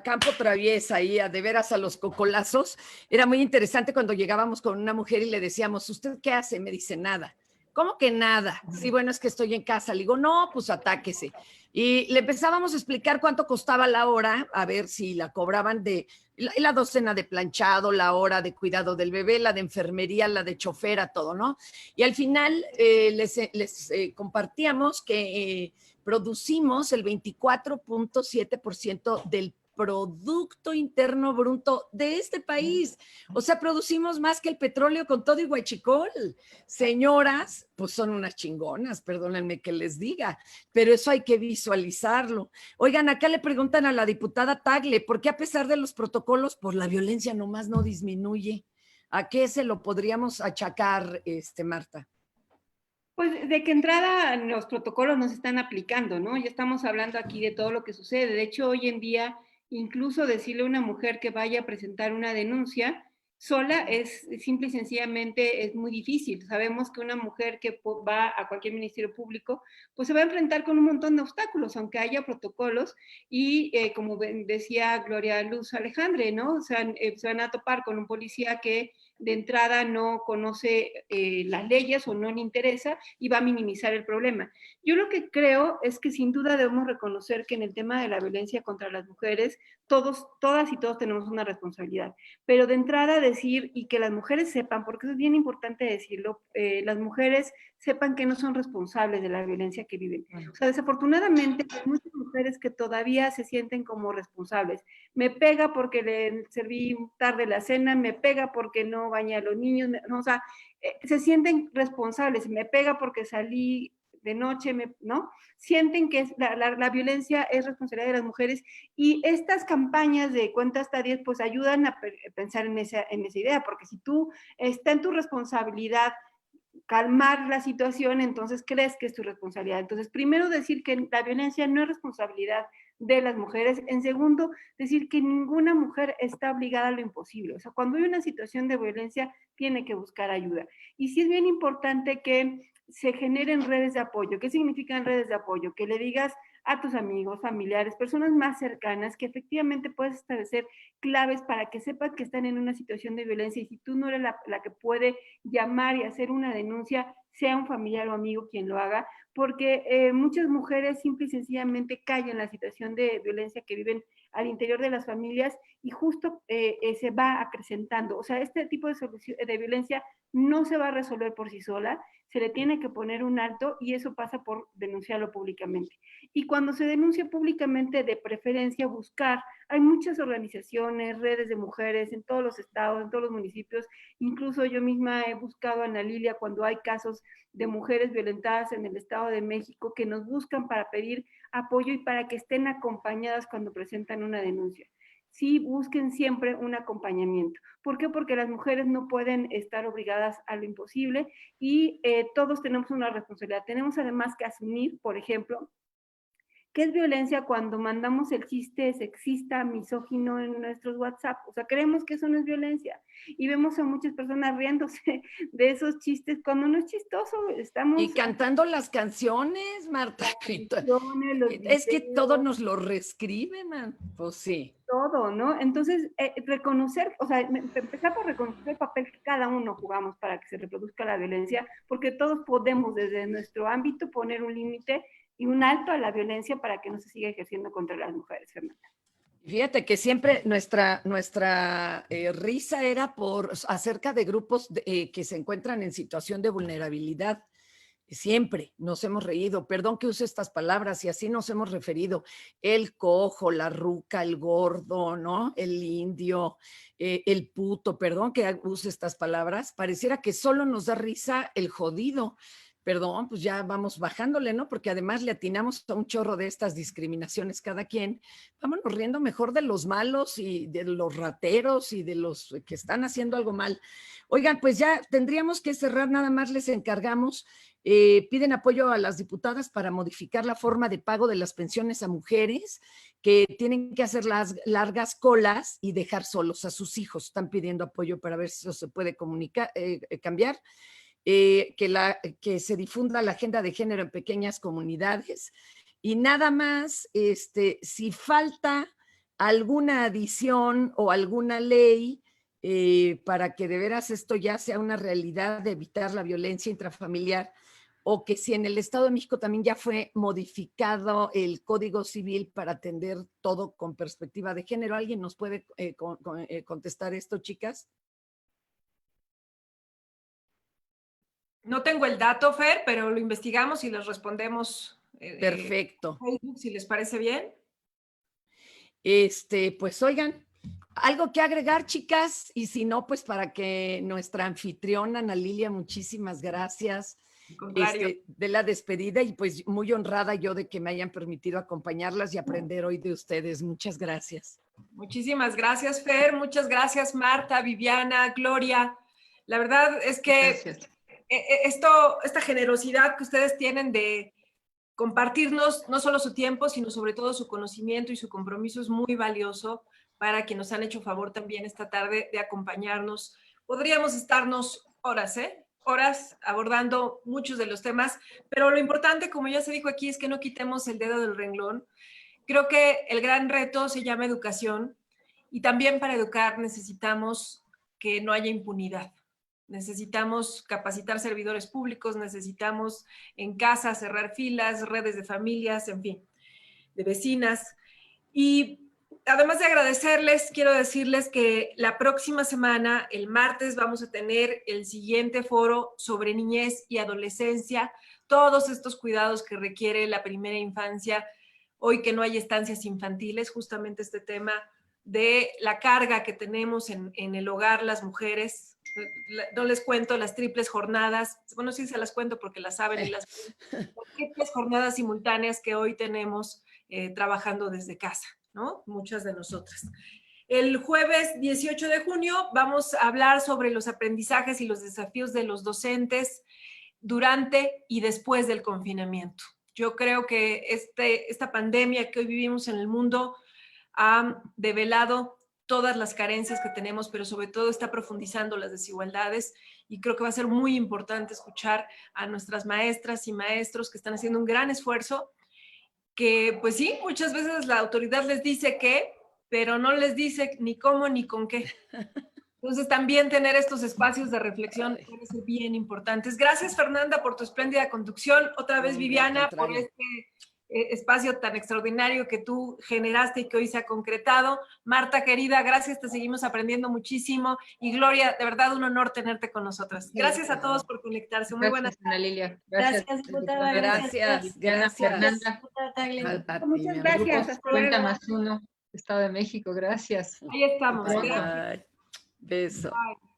campo traviesa y a de veras a los cocolazos, era muy interesante cuando llegábamos con una mujer y le decíamos, ¿usted qué hace? Me dice, nada. ¿Cómo que nada? Sí, bueno, es que estoy en casa. Le digo, no, pues atáquese. Y le empezábamos a explicar cuánto costaba la hora, a ver si la cobraban de la docena de planchado, la hora de cuidado del bebé, la de enfermería, la de chofera, todo, ¿no? Y al final les compartíamos que producimos el 24.7% del Producto Interno Bruto de este país. O sea, producimos más que el petróleo con todo y huachicol. Señoras, pues son unas chingonas, perdónenme que les diga, pero eso hay que visualizarlo. Oigan, acá le preguntan a la diputada Tagle, ¿por qué a pesar de los protocolos, pues la violencia nomás no disminuye? ¿A qué se lo podríamos achacar, Marta? Pues de que entrada los protocolos nos están aplicando, ¿no? Ya estamos hablando aquí de todo lo que sucede. De hecho, hoy en día, incluso decirle a una mujer que vaya a presentar una denuncia sola es simple y sencillamente es muy difícil. Sabemos que una mujer que va a cualquier ministerio público, pues se va a enfrentar con un montón de obstáculos, aunque haya protocolos y como decía Gloria Luz Alejandre, ¿no? O sea, se van a topar con un policía que de entrada no conoce las leyes o no le interesa y va a minimizar el problema. Yo lo que creo es que sin duda debemos reconocer que en el tema de la violencia contra las mujeres, todas y todos tenemos una responsabilidad, pero de entrada decir y que las mujeres sepan, porque es bien importante decirlo, las mujeres sepan que no son responsables de la violencia que viven. O sea, desafortunadamente hay muchas mujeres que todavía se sienten como responsables. Me pega porque le serví tarde la cena, me pega porque no bañé a los niños, no, o sea, se sienten responsables, me pega porque salí de noche, ¿no? Sienten que la violencia es responsabilidad de las mujeres y estas campañas de cuenta hasta 10 pues ayudan a pensar en esa idea, porque si tú está en tu responsabilidad calmar la situación, entonces crees que es tu responsabilidad. Entonces, primero decir que la violencia no es responsabilidad de las mujeres. En segundo, decir que ninguna mujer está obligada a lo imposible. O sea, cuando hay una situación de violencia, tiene que buscar ayuda. Y sí es bien importante que se generen redes de apoyo. ¿Qué significan redes de apoyo? Que le digas a tus amigos, familiares, personas más cercanas, que efectivamente puedes establecer claves para que sepan que están en una situación de violencia y si tú no eres la que puede llamar y hacer una denuncia, sea un familiar o amigo quien lo haga, porque muchas mujeres simple y sencillamente callan la situación de violencia que viven al interior de las familias y justo se va acrecentando. O sea, este tipo de violencia no se va a resolver por sí sola, se le tiene que poner un alto y eso pasa por denunciarlo públicamente. Y cuando se denuncia públicamente, de preferencia buscar, hay muchas organizaciones, redes de mujeres en todos los estados, en todos los municipios, incluso yo misma he buscado a Ana Lilia cuando hay casos de mujeres violentadas en el Estado de México que nos buscan para pedir apoyo y para que estén acompañadas cuando presentan una denuncia. sí busquen siempre un acompañamiento. ¿Por qué? Porque las mujeres no pueden estar obligadas a lo imposible y todos tenemos una responsabilidad. Tenemos además que asumir, por ejemplo, ¿qué es violencia cuando mandamos el chiste sexista, misógino en nuestros WhatsApp? O sea, creemos que eso no es violencia. Y vemos a muchas personas riéndose de esos chistes cuando no es chistoso. Estamos... Y cantando las canciones, Marta. Los Es que todo videos, nos lo reescriben, man. Pues sí. todo, ¿no? Entonces, reconocer, o sea, empezar por reconocer el papel que cada uno jugamos para que se reproduzca la violencia, porque todos podemos desde nuestro ámbito poner un límite y un alto a la violencia para que no se siga ejerciendo contra las mujeres, Fernanda. Fíjate que siempre nuestra risa era acerca de grupos que se encuentran en situación de vulnerabilidad. Siempre nos hemos reído, perdón que use estas palabras, y así nos hemos referido: el cojo, la ruca, el gordo, ¿no? El indio, el puto, perdón que use estas palabras, pareciera que solo nos da risa el jodido. Perdón, pues ya vamos bajándole, ¿no? Porque además le atinamos a un chorro de estas discriminaciones cada quien. Vámonos riendo mejor de los malos y de los rateros y de los que están haciendo algo mal. Oigan, pues ya tendríamos que cerrar, nada más les encargamos. Piden apoyo a las diputadas para modificar la forma de pago de las pensiones a mujeres que tienen que hacer las largas colas y dejar solos a sus hijos. Están pidiendo apoyo para ver si eso se puede cambiar. Que se difunda la agenda de género en pequeñas comunidades. Y nada más, si falta alguna adición o alguna ley para que de veras esto ya sea una realidad de evitar la violencia intrafamiliar, o que si en el Estado de México también ya fue modificado el Código Civil para atender todo con perspectiva de género. ¿Alguien nos puede contestar esto, chicas? No tengo el dato, Fer, pero lo investigamos y les respondemos. Perfecto. Facebook, si les parece bien. Pues oigan, algo que agregar, chicas, y si no, pues para que nuestra anfitriona, Ana Lilia, muchísimas gracias de la despedida, y pues muy honrada yo de que me hayan permitido acompañarlas y aprender hoy de ustedes. Muchas gracias. Muchísimas gracias, Fer. Muchas gracias, Marta, Viviana, Gloria. La verdad es que esta generosidad que ustedes tienen de compartirnos no solo su tiempo, sino sobre todo su conocimiento y su compromiso es muy valioso para quienes nos han hecho favor también esta tarde de acompañarnos. Podríamos estarnos horas abordando muchos de los temas, pero lo importante, como ya se dijo aquí, es que no quitemos el dedo del renglón. Creo que el gran reto se llama educación, y también para educar necesitamos que no haya impunidad. Necesitamos capacitar servidores públicos, necesitamos en casa cerrar filas, redes de familias, en fin, de vecinas. Y además de agradecerles, quiero decirles que la próxima semana, el martes, vamos a tener el siguiente foro sobre niñez y adolescencia, todos estos cuidados que requiere la primera infancia, hoy que no hay estancias infantiles, justamente este tema de la carga que tenemos en el hogar las mujeres. No les cuento las triples jornadas, bueno, sí se las cuento porque las saben, y las triples jornadas simultáneas que hoy tenemos trabajando desde casa, ¿no? Muchas de nosotras. El jueves 18 de junio vamos a hablar sobre los aprendizajes y los desafíos de los docentes durante y después del confinamiento. Yo creo que esta pandemia que hoy vivimos en el mundo ha develado todas las carencias que tenemos, pero sobre todo está profundizando las desigualdades, y creo que va a ser muy importante escuchar a nuestras maestras y maestros que están haciendo un gran esfuerzo, que pues sí, muchas veces la autoridad les dice qué, pero no les dice ni cómo ni con qué. Entonces también tener estos espacios de reflexión parece bien importantes. Gracias, Fernanda, por tu espléndida conducción. Otra vez, Viviana, por este espacio tan extraordinario que tú generaste y que hoy se ha concretado. Marta, querida, gracias, te seguimos aprendiendo muchísimo. Y Gloria, de verdad un honor tenerte con nosotras. Gracias a todos por conectarse. Muy buenas tardes, Ana Lilia. Gracias, diputada. Gracias. Fernanda. Muchas gracias. 50+1, Estado de México. Gracias. Ahí estamos. Bye. Beso. Bye.